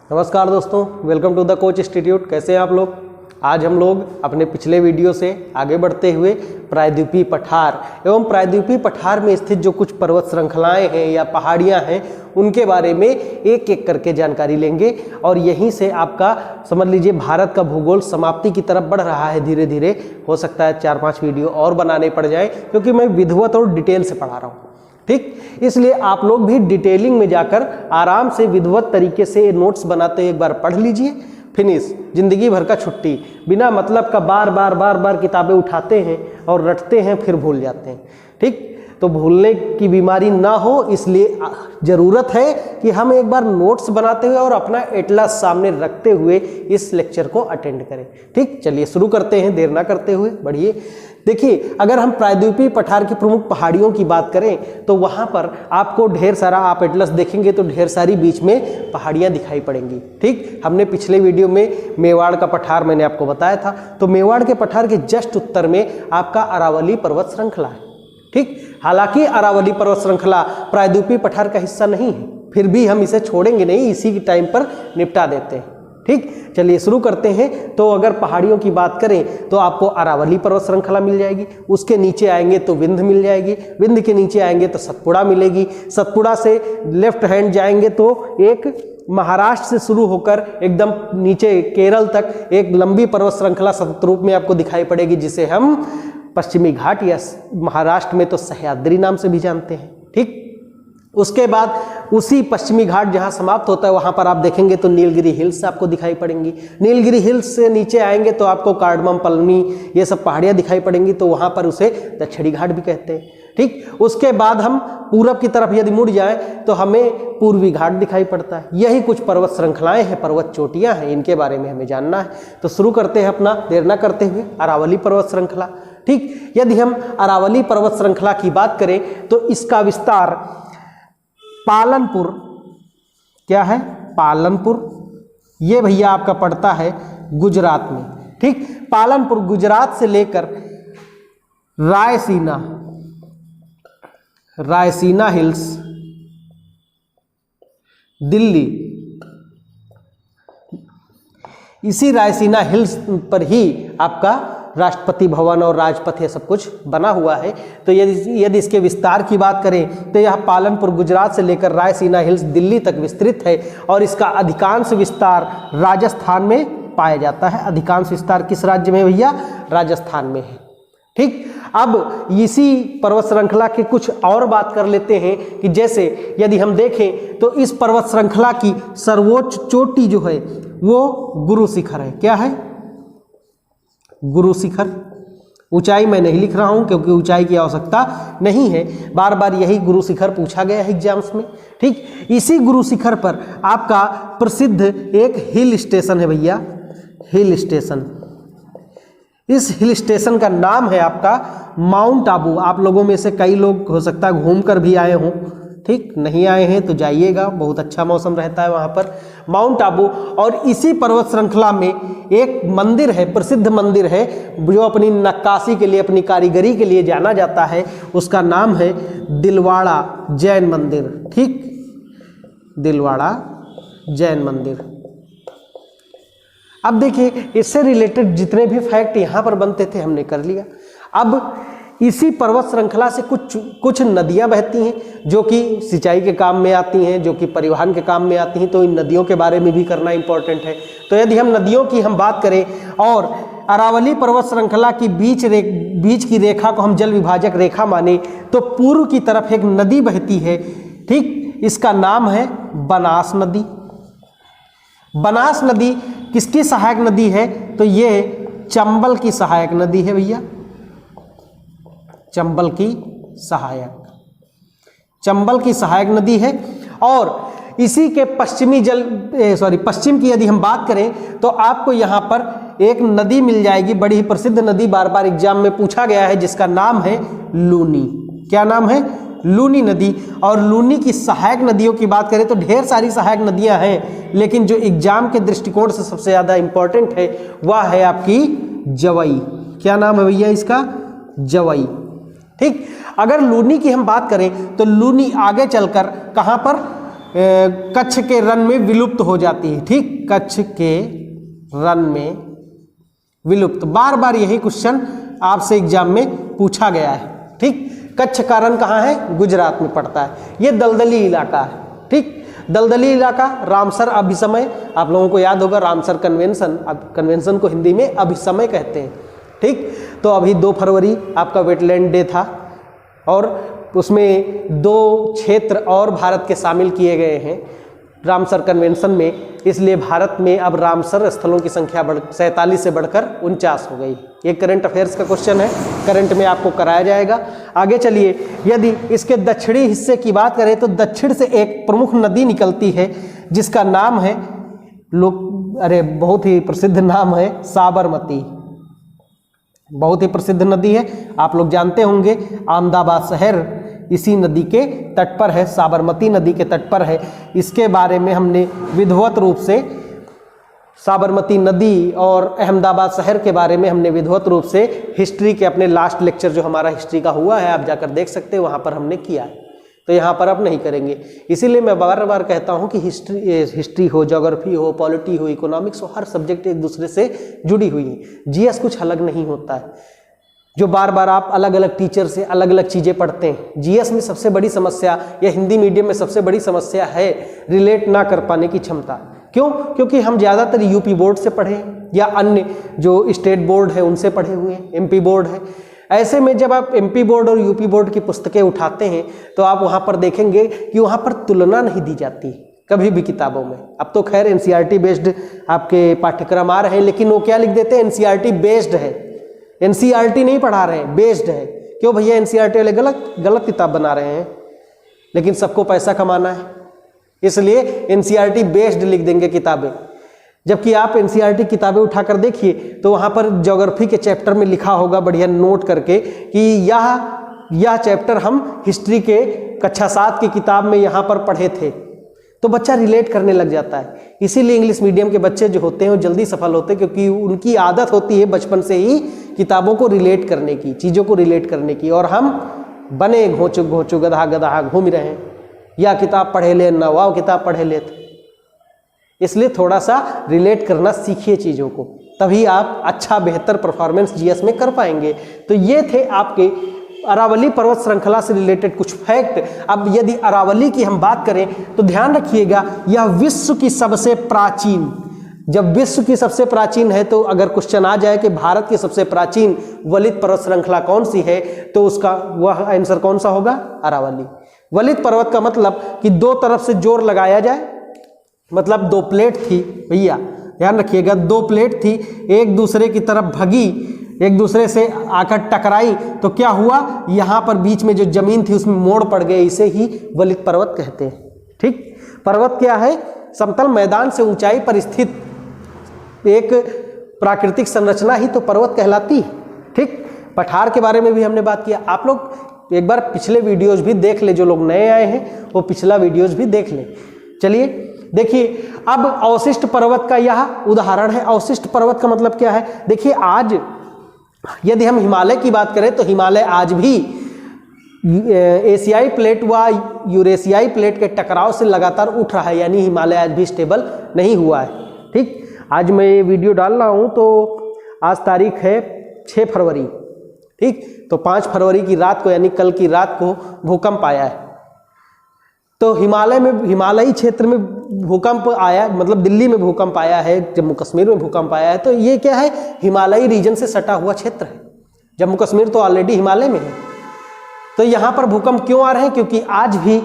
नमस्कार दोस्तों, welcome to the coach institute. कैसे हैं आप लोग? आज हम लोग अपने पिछले वीडियो से आगे बढ़ते हुए प्रायद्वीपीय पठार एवं प्रायद्वीपीय पठार में स्थित जो कुछ पर्वत श्रृंखलाएं हैं या पहाड़ियां हैं उनके बारे में एक एक करके जानकारी लेंगे और यहीं से आपका समझ लीजिए भारत का भूगोल समाप्ति की तरफ बढ़ रहा है। धीरे धीरे हो सकता है 4-5 वीडियो और बनाने पड़ जाए क्योंकि मैं विधिवत और डिटेल से पढ़ा रहा हूँ। ठीक, इसलिए आप लोग भी डिटेलिंग में जाकर आराम से विधिवत तरीके से नोट्स बनाते हुए एक बार पढ़ लीजिए। फिनिश। जिंदगी भर का छुट्टी, बिना मतलब का बार बार किताबें उठाते हैं और रटते हैं फिर भूल जाते हैं। ठीक, तो भूलने की बीमारी ना हो इसलिए ज़रूरत है कि हम एक बार नोट्स बनाते हुए और अपना एटलस सामने रखते हुए इस लेक्चर को अटेंड करें। ठीक, चलिए शुरू करते हैं, देर ना करते हुए बढ़िए। देखिए, अगर हम प्रायद्वीपीय पठार की प्रमुख पहाड़ियों की बात करें तो वहाँ पर आपको ढेर सारा, आप एटलस देखेंगे तो ढेर सारी बीच में पहाड़ियाँ दिखाई पड़ेंगी। ठीक, हमने पिछले वीडियो में मेवाड़ का पठार मैंने आपको बताया था, तो मेवाड़ के पठार के जस्ट उत्तर में आपका अरावली पर्वत श्रृंखला है। ठीक, हालांकि अरावली पर्वत श्रृंखला प्रायद्वीपीय पठार का हिस्सा नहीं है, फिर भी हम इसे छोड़ेंगे नहीं, इसी की टाइम पर निपटा देते हैं। ठीक, चलिए शुरू करते हैं। तो अगर पहाड़ियों की बात करें तो आपको अरावली पर्वत श्रृंखला मिल जाएगी, उसके नीचे आएंगे तो विंध्य मिल जाएगी, विंध्य के नीचे आएंगे तो सतपुड़ा मिलेगी, सतपुड़ा से लेफ्ट हैंड जाएंगे तो एक महाराष्ट्र से शुरू होकर एकदम नीचे केरल तक एक लंबी पर्वत श्रृंखला शतरूप में आपको दिखाई पड़ेगी, जिसे हम पश्चिमी घाट या महाराष्ट्र में तो सह्याद्री नाम से भी जानते हैं। ठीक, उसके बाद उसी पश्चिमी घाट जहां समाप्त होता है वहां पर आप देखेंगे तो नीलगिरी हिल्स आपको दिखाई पड़ेंगी। नीलगिरी हिल्स से नीचे आएंगे तो आपको कार्डमम, पलनी, ये सब पहाड़ियां दिखाई पड़ेंगी, तो वहां पर उसे दक्षिणी घाट भी कहते हैं। ठीक, उसके बाद हम पूरब की तरफ यदि मुड़ जाएं तो हमें पूर्वी घाट दिखाई पड़ता है। यही कुछ पर्वत श्रृंखलाएं हैं, पर्वत चोटियां हैं, इनके बारे में हमें जानना है। तो शुरू करते हैं अपना, देर न करते हुए, अरावली पर्वत श्रृंखला। ठीक, यदि हम अरावली पर्वत श्रृंखला की बात करें तो इसका विस्तार पालनपुर, क्या है? पालनपुर, ये भैया आपका पड़ता है गुजरात में। ठीक, पालनपुर गुजरात से लेकर रायसीना हिल्स दिल्ली, इसी रायसीना हिल्स पर ही आपका राष्ट्रपति भवन और राजपथ ये सब कुछ बना हुआ है। तो यदि इसके विस्तार की बात करें तो यह पालनपुर गुजरात से लेकर रायसीना हिल्स दिल्ली तक विस्तृत है और इसका अधिकांश विस्तार राजस्थान में पाया जाता है। अधिकांश विस्तार किस राज्य में भैया? राजस्थान में है। ठीक, अब इसी पर्वत श्रृंखला के कुछ और बात कर लेते हैं कि जैसे यदि हम देखें तो इस पर्वत श्रृंखला की सर्वोच्च चोटी जो है वो गुरु शिखर है। क्या है? गुरु शिखर। ऊंचाई मैं नहीं लिख रहा हूं क्योंकि ऊंचाई की आवश्यकता नहीं है, बार बार यही गुरु शिखर पूछा गया है एग्जाम्स में। ठीक, इसी गुरु शिखर पर आपका प्रसिद्ध एक हिल स्टेशन है भैया, हिल स्टेशन। इस हिल स्टेशन का नाम है आपका माउंट आबू। आप लोगों में से कई लोग हो सकता है घूम कर भी आए हों। ठीक, नहीं आए हैं तो जाइएगा, बहुत अच्छा मौसम रहता है वहाँ पर, माउंट आबू। और इसी पर्वत श्रृंखला में एक मंदिर है, प्रसिद्ध मंदिर है, जो अपनी नक्काशी के लिए, अपनी कारीगरी के लिए जाना जाता है। उसका नाम है दिलवाड़ा जैन मंदिर। ठीक, दिलवाड़ा जैन मंदिर। अब देखिए, इससे रिलेटेड जितने भी फैक्ट यहाँ पर बनते थे हमने कर लिया। अब इसी पर्वत श्रृंखला से कुछ नदियां बहती हैं जो कि सिंचाई के काम में आती हैं, जो कि परिवहन के काम में आती हैं, तो इन नदियों के बारे में भी करना इंपॉर्टेंट है। तो यदि हम नदियों की हम बात करें और अरावली पर्वत श्रृंखला की बीच की रेखा को हम जल विभाजक रेखा माने तो पूर्व की तरफ एक नदी बहती है। ठीक, इसका नाम है बनास नदी। बनास नदी किसकी सहायक नदी है? तो ये चंबल की सहायक नदी है भैया, चंबल की सहायक नदी है। और इसी के पश्चिम की यदि हम बात करें तो आपको यहाँ पर एक नदी मिल जाएगी, बड़ी ही प्रसिद्ध नदी, बार बार एग्जाम में पूछा गया है, जिसका नाम है लूनी। क्या नाम है? लूनी नदी। और लूनी की सहायक नदियों की बात करें तो ढेर सारी सहायक नदियां हैं, लेकिन जो एग्जाम के दृष्टिकोण से सबसे ज़्यादा इंपॉर्टेंट है वह है आपकी जवई। क्या नाम है भैया इसका? जवई। ठीक, अगर लूनी की हम बात करें तो लूनी आगे चलकर कहाँ पर? कच्छ के रण में विलुप्त हो जाती है। ठीक, कच्छ के रण में विलुप्त, बार बार यही क्वेश्चन आपसे एग्जाम में पूछा गया है। ठीक, कच्छ का रण कहाँ है? गुजरात में पड़ता है। ये दलदली इलाका है। ठीक, दलदली इलाका, रामसर अभिसमय, आप लोगों को याद होगा रामसर कन्वेंशन, कन्वेंशन को हिंदी में अभिसमय कहते हैं। ठीक, तो अभी 2 फरवरी आपका वेटलैंड डे था और उसमें 2 क्षेत्र और भारत के शामिल किए गए हैं रामसर कन्वेंशन में, इसलिए भारत में अब रामसर स्थलों की संख्या 47 से बढ़कर 49 हो गई। ये करंट अफेयर्स का क्वेश्चन है, करंट में आपको कराया जाएगा। आगे चलिए, यदि इसके दक्षिणी हिस्से की बात करें तो दक्षिण से एक प्रमुख नदी निकलती है जिसका नाम है बहुत ही प्रसिद्ध नाम है साबरमती। बहुत ही प्रसिद्ध नदी है, आप लोग जानते होंगे। अहमदाबाद शहर इसी नदी के तट पर है, साबरमती नदी के तट पर है। इसके बारे में हमने विधिवत रूप से साबरमती नदी और अहमदाबाद शहर के बारे में हमने विधिवत रूप से हिस्ट्री के अपने लास्ट लेक्चर जो हमारा हिस्ट्री का हुआ है, आप जाकर देख सकते हैं, वहाँ पर हमने किया है। तो यहाँ पर अब नहीं करेंगे। इसीलिए मैं बार बार कहता हूँ कि हिस्ट्री हो, ज्योग्राफी हो, पॉलिटी हो, इकोनॉमिक्स हो, हर सब्जेक्ट एक दूसरे से जुड़ी हुई है। जीएस कुछ अलग नहीं होता है जो बार बार आप अलग अलग टीचर से अलग अलग चीज़ें पढ़ते हैं। जीएस में सबसे बड़ी समस्या या हिंदी मीडियम में सबसे बड़ी समस्या है रिलेट ना कर पाने की क्षमता। क्यों? क्योंकि हम ज़्यादातर यूपी बोर्ड से पढ़े या अन्य जो स्टेट बोर्ड है उनसे पढ़े हुए हैं, एमपी बोर्ड है। ऐसे में जब आप एमपी बोर्ड और यूपी बोर्ड की पुस्तकें उठाते हैं तो आप वहाँ पर देखेंगे कि वहाँ पर तुलना नहीं दी जाती कभी भी किताबों में। अब तो खैर एनसीईआरटी बेस्ड आपके पाठ्यक्रम आ रहे हैं, लेकिन वो क्या लिख देते हैं? एनसीईआरटी बेस्ड है। एनसीईआरटी नहीं पढ़ा रहे हैं, बेस्ड है। क्यों भैया? एनसीईआरटी वाले गलत किताब बना रहे हैं, लेकिन सबको पैसा कमाना है इसलिए एनसीईआरटी बेस्ड लिख देंगे किताबें। जबकि आप एनसीईआरटी किताबें उठाकर देखिए तो वहाँ पर ज्योग्राफी के चैप्टर में लिखा होगा बढ़िया नोट करके कि यह चैप्टर हम हिस्ट्री के कक्षा 7 की किताब में यहाँ पर पढ़े थे, तो बच्चा रिलेट करने लग जाता है। इसीलिए इंग्लिश मीडियम के बच्चे जो होते हैं वो जल्दी सफल होते हैं, क्योंकि उनकी आदत होती है बचपन से ही किताबों को रिलेट करने की, चीज़ों को रिलेट करने की। और हम बने घोंचू गधा गधा घूम रहे हैं, या किताब पढ़े ले ना वाह किताब पढ़े ले। इसलिए थोड़ा सा रिलेट करना सीखिए चीज़ों को, तभी आप अच्छा बेहतर परफॉर्मेंस जीएस में कर पाएंगे। तो ये थे आपके अरावली पर्वत श्रृंखला से रिलेटेड कुछ फैक्ट। अब यदि अरावली की हम बात करें तो ध्यान रखिएगा, यह विश्व की सबसे प्राचीन, जब विश्व की सबसे प्राचीन है तो अगर क्वेश्चन आ जाए कि भारत की सबसे प्राचीन वलित पर्वत श्रृंखला कौन सी है, तो उसका वह आंसर कौन सा होगा? अरावली। वलित पर्वत का मतलब कि 2 तरफ से जोर लगाया जाए, मतलब 2 प्लेट थी भैया, ध्यान रखिएगा, 2 प्लेट थी, एक दूसरे की तरफ भगी, एक दूसरे से आकर टकराई, तो क्या हुआ? यहाँ पर बीच में जो जमीन थी उसमें मोड़ पड़ गए, इसे ही वलित पर्वत कहते हैं। ठीक, पर्वत क्या है? समतल मैदान से ऊंचाई पर स्थित एक प्राकृतिक संरचना ही तो पर्वत कहलाती है। ठीक, पठार के बारे में भी हमने बात किया। आप लोग एक बार पिछले वीडियोज भी देख ले, जो लोग नए आए हैं वो पिछला वीडियोज भी देख ले। चलिए देखिए, अब अवशिष्ट पर्वत का यह उदाहरण है। अवशिष्ट पर्वत का मतलब क्या है? देखिए, आज यदि हम हिमालय की बात करें तो हिमालय आज भी एशियाई प्लेट व यूरेशियाई प्लेट के टकराव से लगातार उठ रहा है, यानी हिमालय आज भी स्टेबल नहीं हुआ है। ठीक, आज मैं ये वीडियो डाल रहा हूँ तो आज तारीख है 6 फरवरी। ठीक, तो 5 फरवरी की रात को यानी कल की रात को भूकंप आया है। तो हिमालय में, हिमालयी क्षेत्र में भूकंप आया, मतलब दिल्ली में भूकंप आया है, जम्मू कश्मीर में भूकंप आया है। तो ये क्या है? हिमालयी रीजन से सटा हुआ क्षेत्र है। जम्मू कश्मीर तो ऑलरेडी हिमालय में है। तो यहाँ पर भूकंप क्यों आ रहे हैं? क्योंकि आज भी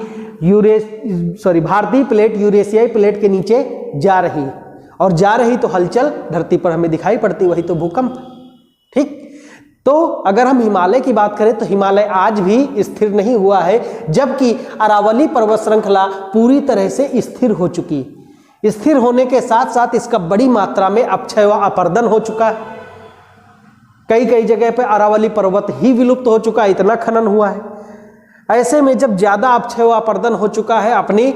भारतीय प्लेट यूरेशियाई प्लेट के नीचे जा रही है, और जा रही तो हलचल धरती पर हमें दिखाई पड़ती, वही तो भूकंप। ठीक, तो अगर हम हिमालय की बात करें तो हिमालय आज भी स्थिर नहीं हुआ है, जबकि अरावली पर्वत श्रृंखला पूरी तरह से स्थिर हो चुकी। स्थिर होने के साथ साथ इसका बड़ी मात्रा में अपक्षय व अपर्दन हो चुका है। कई कई जगह पे अरावली पर्वत ही विलुप्त हो चुका है, इतना खनन हुआ है। ऐसे में जब ज़्यादा अपक्षय व अपर्दन हो चुका है, अपनी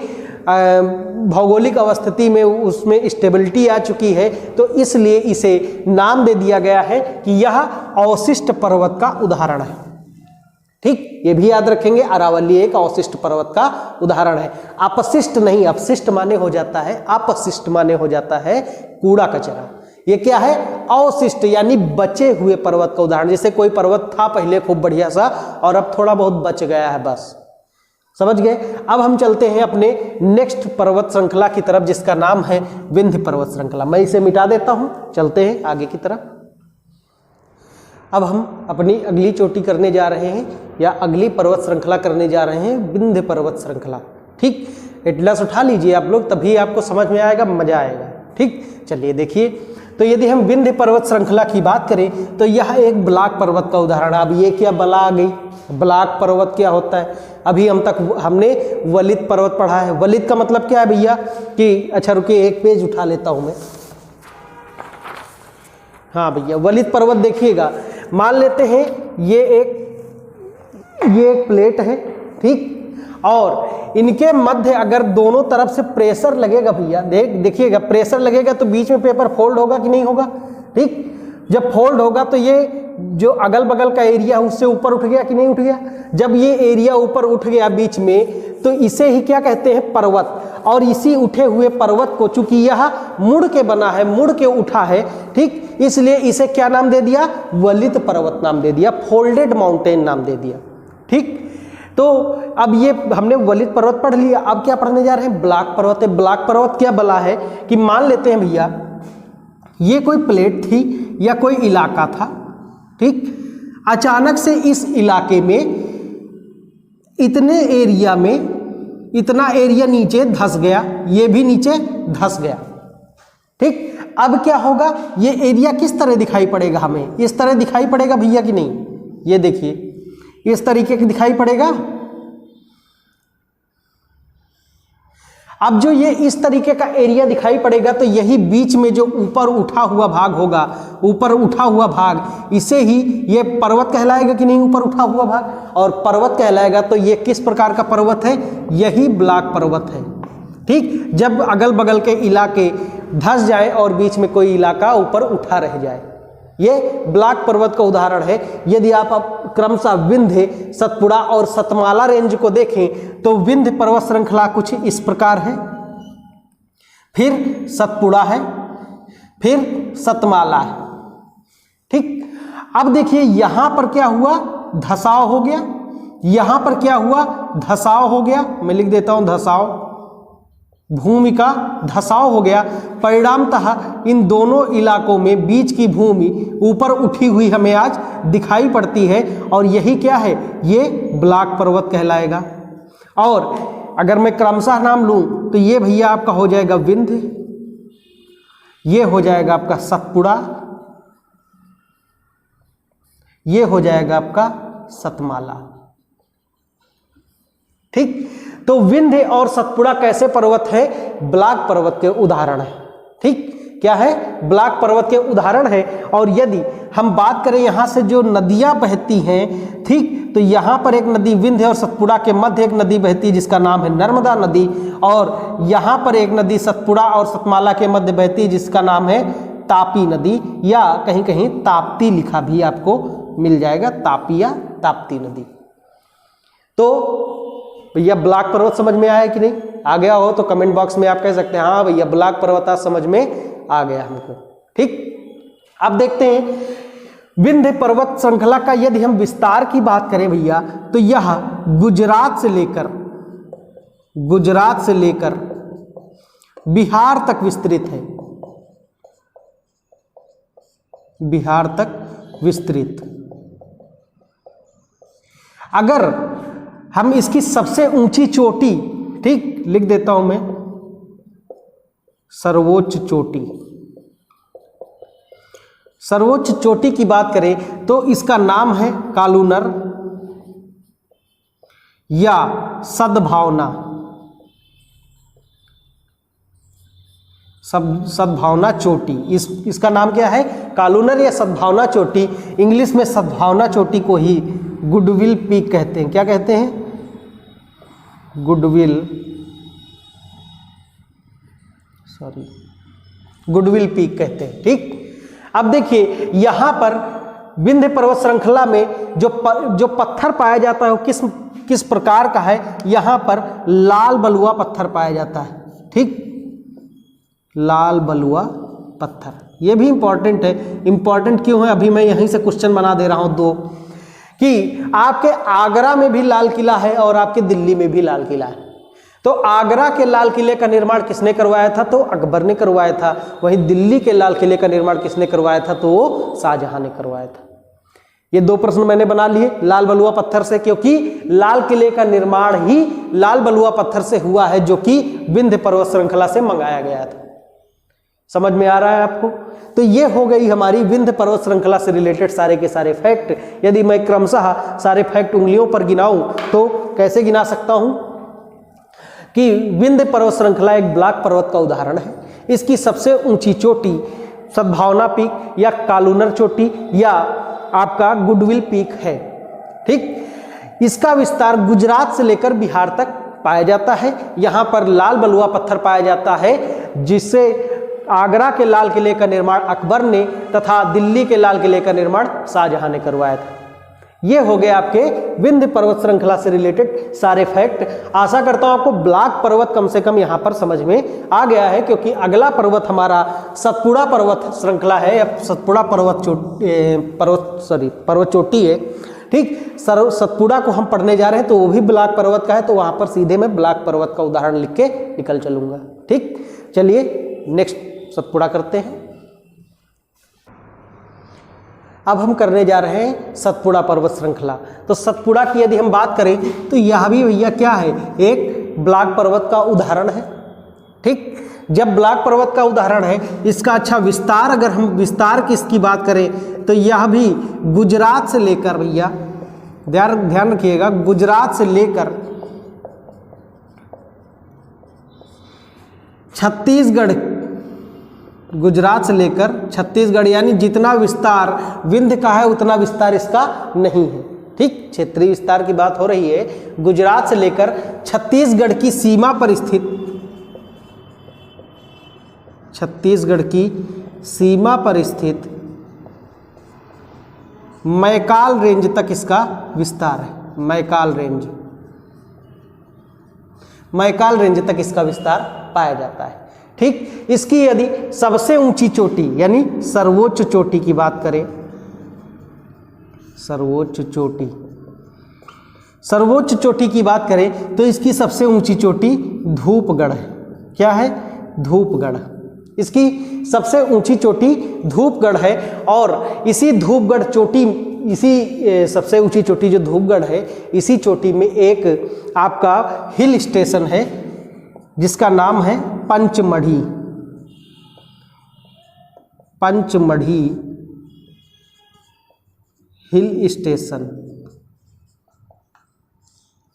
भौगोलिक अवस्थिति में उसमें स्टेबिलिटी आ चुकी है, तो इसलिए इसे नाम दे दिया गया है कि यह अवशिष्ट पर्वत का उदाहरण है। ठीक, ये भी याद रखेंगे। अरावली एक अवशिष्ट पर्वत का उदाहरण है। अपशिष्ट नहीं, अपशिष्ट माने हो जाता है, अपशिष्ट माने हो जाता है कूड़ा कचरा। ये क्या है? अवशिष्ट यानी बचे हुए पर्वत का उदाहरण। जैसे कोई पर्वत था पहले खूब बढ़िया सा और अब थोड़ा बहुत बच गया है, बस समझ गए। अब हम चलते हैं अपने नेक्स्ट पर्वत श्रृंखला की तरफ, जिसका नाम है विंध्य पर्वत श्रृंखला। मैं इसे मिटा देता हूं, चलते हैं आगे की तरफ। अब हम अपनी अगली चोटी करने जा रहे हैं, या अगली पर्वत श्रृंखला करने जा रहे हैं, विंध्य पर्वत श्रृंखला। ठीक, एटलस उठा लीजिए आप लोग, तभी आपको समझ में आएगा, मजा आएगा। ठीक, चलिए देखिए, तो यदि हम विंध्य पर्वत श्रृंखला की बात करें तो यह एक ब्लॉक पर्वत का उदाहरण है। अब ये क्या बला आ गई? ब्लॉक पर्वत क्या होता है? अभी हम तक हमने वलित पर्वत पढ़ा है। वलित का मतलब क्या है भैया? कि अच्छा रुकिए, एक पेज उठा लेता हूं मैं। हाँ भैया, वलित पर्वत देखिएगा, मान लेते हैं ये एक प्लेट है, ठीक, और इनके मध्य अगर दोनों तरफ से प्रेशर लगेगा भैया, देखिएगा प्रेशर लगेगा तो बीच में पेपर फोल्ड होगा कि नहीं होगा? ठीक, जब फोल्ड होगा तो ये जो अगल बगल का एरिया है उससे ऊपर उठ गया कि नहीं उठ गया? जब ये एरिया ऊपर उठ गया बीच में, तो इसे ही क्या कहते हैं? पर्वत। और इसी उठे हुए पर्वत को, चूंकि यह मुड़ के बना है, मुड़ के उठा है, ठीक, इसलिए इसे क्या नाम दे दिया? वलित पर्वत नाम दे दिया, फोल्डेड माउंटेन नाम दे दिया। ठीक, तो अब ये हमने वलित पर्वत पढ़ लिया। अब क्या पढ़ने जा रहे हैं? ब्लॉक पर्वत है। ब्लॉक पर्वत क्या बला है कि मान लेते हैं भैया ये कोई प्लेट थी या कोई इलाका था, ठीक, अचानक से इस इलाके में इतने एरिया में इतना एरिया नीचे धंस गया, ये भी नीचे धंस गया। ठीक, अब क्या होगा? ये एरिया किस तरह दिखाई पड़ेगा हमें? इस तरह दिखाई पड़ेगा भैया कि नहीं? ये देखिए, इस तरीके की दिखाई पड़ेगा। अब जो ये इस तरीके का एरिया दिखाई पड़ेगा, तो यही बीच में जो ऊपर उठा हुआ भाग होगा, ऊपर उठा हुआ भाग, इसे ही ये पर्वत कहलाएगा कि नहीं? ऊपर उठा हुआ भाग, और पर्वत कहलाएगा। तो ये किस प्रकार का पर्वत है? यही ब्लॉक पर्वत है। ठीक, जब अगल बगल के इलाके धंस जाए और बीच में कोई इलाका ऊपर उठा रह जाए, ये ब्लॉक पर्वत का उदाहरण है। यदि आप क्रमशः विंध्य, सतपुड़ा और सतमाला रेंज को देखें तो विंध्य पर्वत श्रृंखला कुछ इस प्रकार है, फिर सतपुड़ा है, फिर सतमाला है। ठीक, अब देखिए यहां पर क्या हुआ? धसाव हो गया। यहां पर क्या हुआ? धसाव हो गया। मैं लिख देता हूं धसाव, भूमि का धसाव हो गया। परिणामतः इन दोनों इलाकों में बीच की भूमि ऊपर उठी हुई हमें आज दिखाई पड़ती है, और यही क्या है? ये ब्लॉक पर्वत कहलाएगा। और अगर मैं क्रमशः नाम लूं तो ये भैया आपका हो जाएगा विंध्य, ये हो जाएगा आपका सतपुड़ा, ये हो जाएगा आपका सतमाला। ठीक, तो विंध्य और सतपुड़ा कैसे पर्वत है? ब्लॉक पर्वत के उदाहरण है। ठीक, क्या है? ब्लॉक पर्वत के उदाहरण है। और यदि हम बात करें यहां से जो नदियां बहती हैं, ठीक, तो यहां पर एक नदी विंध्य और सतपुड़ा के मध्य एक नदी बहती है जिसका नाम है नर्मदा नदी, और यहां पर एक नदी सतपुड़ा और सतमाला के मध्य बहती है जिसका नाम है तापी नदी, या कहीं कहीं ताप्ती लिखा भी आपको मिल जाएगा, तापी या ताप्ती नदी। तो भैया ब्लॉक पर्वत समझ में आया कि नहीं? आ गया हो तो कमेंट बॉक्स में आप कह सकते हैं हाँ भैया ब्लॉक पर्वत आज समझ में आ गया हमको। ठीक, अब देखते हैं विंध्य पर्वत श्रृंखला का यदि हम विस्तार की बात करें भैया, तो यह गुजरात से लेकर बिहार तक विस्तृत है। बिहार तक विस्तृत। अगर हम इसकी सबसे ऊंची चोटी, ठीक, लिख देता हूं मैं, सर्वोच्च चोटी, सर्वोच्च चोटी की बात करें तो इसका नाम है कालूनर या सद्भावना, सद्भावना चोटी। इसका नाम क्या है? कालूनर या सद्भावना चोटी। इंग्लिश में सद्भावना चोटी को ही गुडविल पीक कहते हैं। क्या कहते हैं? गुडविल पीक कहते हैं। ठीक, अब देखिए यहां पर विंध्य पर्वत श्रृंखला में जो पत्थर पाया जाता है वो किस प्रकार का है? यहाँ पर लाल बलुआ पत्थर पाया जाता है। ठीक, लाल बलुआ पत्थर, ये भी इंपॉर्टेंट है। इंपॉर्टेंट क्यों है? अभी मैं यहीं से क्वेश्चन बना दे रहा हूं दो, कि आपके आगरा में भी लाल किला है और आपके दिल्ली में भी लाल किला है। तो आगरा के लाल किले का निर्माण किसने करवाया था? तो अकबर ने करवाया था। वहीं दिल्ली के लाल किले का निर्माण किसने करवाया था? तो वो शाहजहां ने करवाया था। ये दो प्रश्न मैंने बना लिए लाल बलुआ पत्थर से, क्योंकि लाल किले का निर्माण ही लाल बलुआ पत्थर से हुआ है, जो कि विंध्य पर्वत श्रृंखला से मंगाया गया था। समझ में आ रहा है आपको? तो ये हो गई हमारी विंध्य पर्वत श्रृंखला से रिलेटेड सारे के सारे फैक्ट। यदि मैं क्रमशः सारे फैक्ट उंगलियों पर गिनाऊं तो कैसे गिना सकता हूं कि विंध्य पर्वत श्रृंखला एक ब्लॉक पर्वत का उदाहरण है। इसकी सबसे ऊंची चोटी सद्भावना पीक या कालूनर चोटी या आपका गुडविल पीक है। ठीक, इसका विस्तार गुजरात से लेकर बिहार तक पाया जाता है। यहाँ पर लाल बलुआ पत्थर पाया जाता है, जिससे आगरा के लाल किले का निर्माण अकबर ने तथा दिल्ली के लाल किले का निर्माण शाहजहां ने करवाया था। ये हो गए आपके विंध्य पर्वत श्रृंखला से रिलेटेड सारे फैक्ट। आशा करता हूं आपको ब्लॉक पर्वत कम से कम यहां पर समझ में आ गया है, क्योंकि अगला पर्वत हमारा सतपुड़ा पर्वत श्रृंखला है या सतपुड़ा पर्वत चोटी है। ठीक, सतपुड़ा को हम पढ़ने जा रहे हैं तो वो भी ब्लॉक पर्वत का है, तो वहां पर सीधे मैं ब्लॉक पर्वत का उदाहरण लिख के निकल चलूंगा। ठीक, चलिए नेक्स्ट सतपुड़ा करते हैं। अब हम करने जा रहे हैं सतपुड़ा पर्वत श्रृंखला। तो सतपुड़ा की यदि हम बात करें तो यह भी भैया क्या है? एक ब्लॉक पर्वत का उदाहरण है। ठीक, जब ब्लॉक पर्वत का उदाहरण है, इसका अच्छा विस्तार, अगर हम विस्तार की इसकी बात करें तो यह भी गुजरात से लेकर, भैया ध्यान रखिएगा, गुजरात से लेकर छत्तीसगढ़, गुजरात से लेकर छत्तीसगढ़, यानी जितना विस्तार विंध्य का है उतना विस्तार इसका नहीं है। ठीक, क्षेत्रीय विस्तार की बात हो रही है। गुजरात से लेकर छत्तीसगढ़ की सीमा पर स्थित, छत्तीसगढ़ की सीमा पर स्थित मैकाल रेंज तक इसका विस्तार है। मैकाल रेंज, मैकाल रेंज तक इसका विस्तार पाया जाता है। ठीक, इसकी यदि सबसे ऊंची चोटी यानी सर्वोच्च चोटी की बात करें, सर्वोच्च चोटी, सर्वोच्च चोटी की बात करें तो इसकी सबसे ऊंची चोटी धूपगढ़ है। क्या है? धूपगढ़। इसकी सबसे ऊंची चोटी धूपगढ़ है। और इसी धूपगढ़ चोटी, इसी सबसे ऊंची चोटी जो धूपगढ़ है, इसी चोटी में एक आपका हिल स्टेशन है जिसका नाम है पंचमढ़ी। Pachmarhi hill station.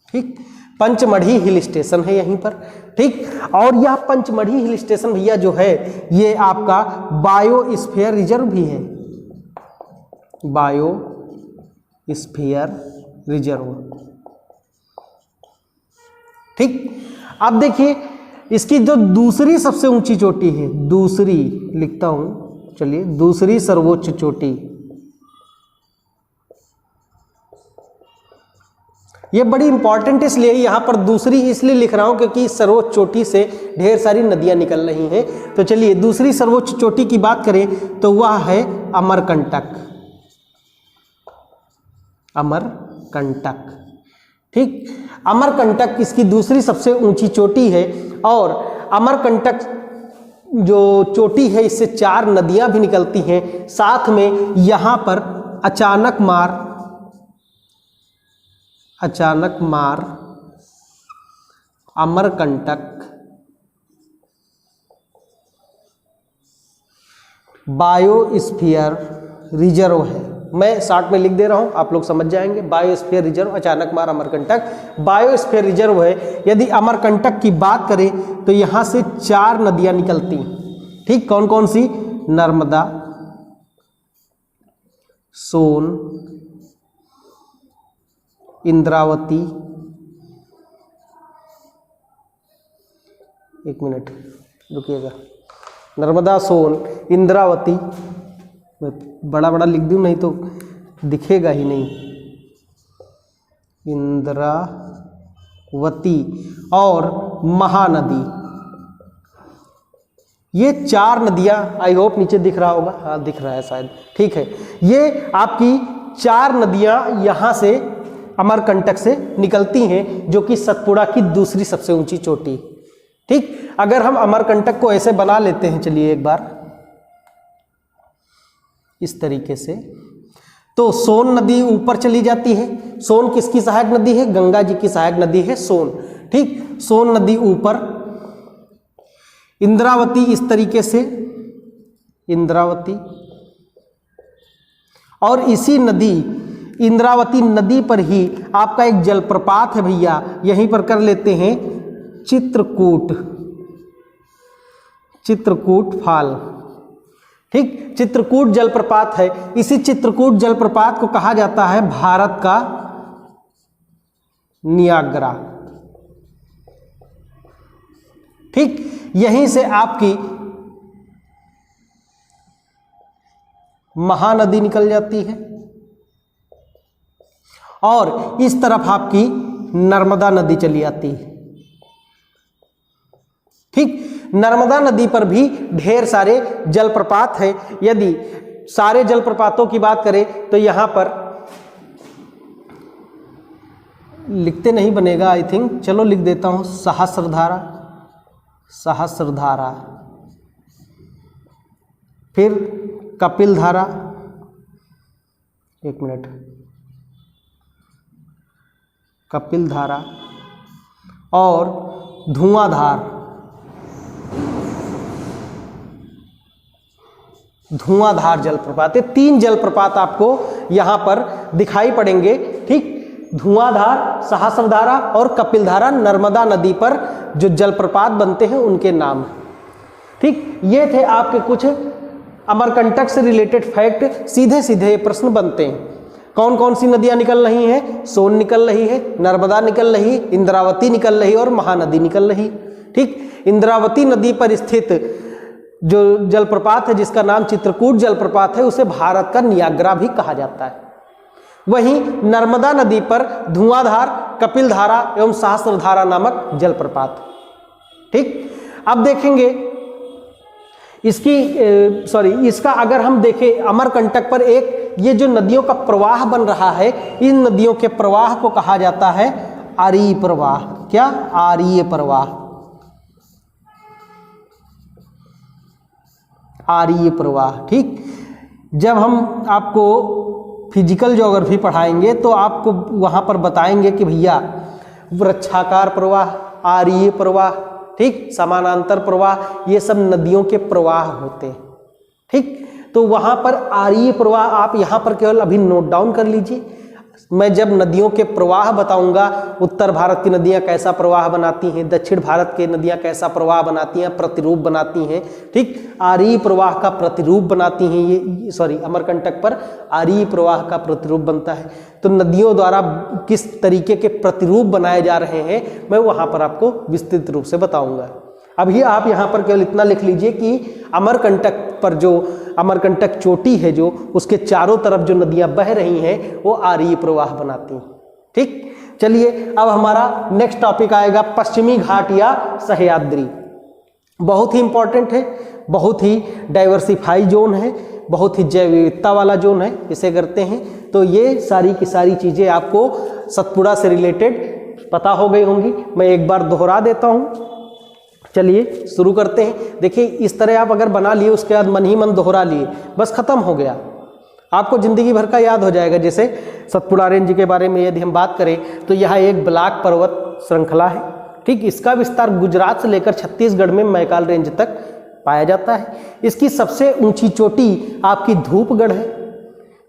ठीक, पंचमढ़ी हिल स्टेशन है यहीं पर। ठीक, और यह पंचमढ़ी हिल स्टेशन भैया जो है ये आपका बायोस्फीयर रिजर्व भी है। Biosphere reserve. ठीक, अब देखिए इसकी जो दूसरी सबसे ऊंची चोटी है, दूसरी लिखता हूं, चलिए, दूसरी सर्वोच्च चोटी, ये बड़ी इंपॉर्टेंट इसलिए यहां पर दूसरी इसलिए लिख रहा हूं क्योंकि सर्वोच्च चोटी से ढेर सारी नदियां निकल रही हैं। तो चलिए दूसरी सर्वोच्च चोटी की बात करें तो वह है अमरकंटक। अमरकंटक। ठीक, अमरकंटक इसकी दूसरी सबसे ऊंची चोटी है। और अमरकंटक जो चोटी है इससे 4 नदियां भी निकलती हैं। साथ में यहाँ पर अचानक मार अमरकंटक बायोस्फीयर रिजर्व है। मैं शॉर्ट में लिख दे रहा हूं, आप लोग समझ जाएंगे। बायोस्फीयर रिजर्व, अचानक मार अमरकंटक बायोस्फीयर रिजर्व है। यदि अमरकंटक की बात करें तो यहां से 4 नदियां निकलती हैं। ठीक, कौन कौन सी? नर्मदा, सोन, इंद्रावती, एक मिनट रुकिएगा, नर्मदा, सोन, इंद्रावती, मैं बड़ा बड़ा लिख दूं नहीं तो दिखेगा ही नहीं, इंद्रावती और महानदी, ये 4 नदियां, आई होप नीचे दिख रहा होगा, हाँ दिख रहा है शायद, ठीक है। ये आपकी 4 नदियां यहां से अमरकंटक से निकलती हैं, जो कि सतपुड़ा की दूसरी सबसे ऊंची चोटी। ठीक, अगर हम अमरकंटक को ऐसे बना लेते हैं, चलिए एक बार इस तरीके से, तो सोन नदी ऊपर चली जाती है। सोन किसकी सहायक नदी है? गंगा जी की सहायक नदी है सोन। ठीक, सोन नदी ऊपर, इंद्रावती इस तरीके से, इंद्रावती, और इसी नदी इंद्रावती नदी पर ही आपका एक जलप्रपात है भैया, यहीं पर कर लेते हैं चित्रकूट, चित्रकूट फाल। ठीक, चित्रकूट जलप्रपात है। इसी चित्रकूट जलप्रपात को कहा जाता है भारत का नियाग्रा। ठीक, यहीं से आपकी महानदी निकल जाती है और इस तरफ आपकी नर्मदा नदी चली आती है। ठीक, नर्मदा नदी पर भी ढेर सारे जलप्रपात हैं। यदि सारे जलप्रपातों की बात करें तो यहां पर लिखते नहीं बनेगा आई थिंक, चलो लिख देता हूं, सहस्रधारा, सहस्रधारा, फिर कपिल धारा, एक मिनट, कपिल धारा और धुआंधार, धुआंधार जलप्रपात। ये 3 जलप्रपात आपको यहां पर दिखाई पड़ेंगे। ठीक, धुआंधार, सहस्रधारा और कपिल धारा नर्मदा नदी पर जो जलप्रपात बनते हैं उनके नाम। ठीक, ये थे आपके कुछ अमरकंटक से रिलेटेड फैक्ट। सीधे सीधे प्रश्न बनते हैं। कौन कौन सी नदियां निकल रही हैं? सोन निकल रही है, नर्मदा निकल रही, इंद्रावती निकल रही और महानदी निकल रही। ठीक, इंद्रावती नदी पर स्थित जो जलप्रपात है जिसका नाम चित्रकूट जलप्रपात है, उसे भारत का नियाग्रा भी कहा जाता है। वहीं नर्मदा नदी पर धुआंधार, कपिल धारा एवं सहस्रधारा नामक जलप्रपात। ठीक, अब देखेंगे इसका अगर हम देखें अमरकंटक पर एक ये जो नदियों का प्रवाह बन रहा है, इन नदियों के प्रवाह को कहा जाता है आर्य प्रवाह। क्या? आर्य प्रवाह, आर्य प्रवाह। ठीक, जब हम आपको फिजिकल ज्योग्राफी पढ़ाएंगे तो आपको वहां पर बताएंगे कि भैया वृक्षाकार प्रवाह, आर्य प्रवाह, ठीक, समानांतर प्रवाह, ये सब नदियों के प्रवाह होते हैं। ठीक, तो वहां पर आर्य प्रवाह आप यहां पर केवल अभी नोट डाउन कर लीजिए। मैं जब नदियों के प्रवाह बताऊंगा, उत्तर भारत की नदियां कैसा प्रवाह बनाती हैं, दक्षिण भारत की नदियां कैसा प्रवाह बनाती हैं, प्रतिरूप बनाती हैं। ठीक, आर्य प्रवाह का प्रतिरूप बनाती हैं ये अमरकंटक पर आर्य प्रवाह का प्रतिरूप बनता है। तो नदियों द्वारा किस तरीके के प्रतिरूप बनाए जा रहे हैं मैं वहां पर आपको विस्तृत रूप से बताऊंगा। अभी आप यहाँ पर केवल इतना लिख लीजिए कि अमरकंटक पर जो अमरकंटक चोटी है, जो उसके चारों तरफ जो नदियां बह रही हैं वो आर्य प्रवाह बनाती हैं। ठीक, चलिए अब हमारा नेक्स्ट टॉपिक आएगा पश्चिमी घाट या सह्याद्री। बहुत ही इंपॉर्टेंट है, बहुत ही डाइवर्सिफाई जोन है, बहुत ही जैव विविधता वाला जोन है, इसे करते हैं। तो ये सारी की सारी चीज़ें आपको सतपुड़ा से रिलेटेड पता हो गई होंगी। मैं एक बार दोहरा देता हूँ। चलिए शुरू करते हैं। देखिए इस तरह आप अगर बना लिए, उसके बाद मन ही मन दोहरा लिए, बस खत्म हो गया, आपको जिंदगी भर का याद हो जाएगा। जैसे सतपुड़ा रेंज के बारे में यदि हम बात करें तो यह एक ब्लैक पर्वत श्रृंखला है। ठीक, इसका विस्तार गुजरात से लेकर छत्तीसगढ़ में मैकाल रेंज तक पाया जाता है। इसकी सबसे ऊंची चोटी आपकी धूपगढ़ है।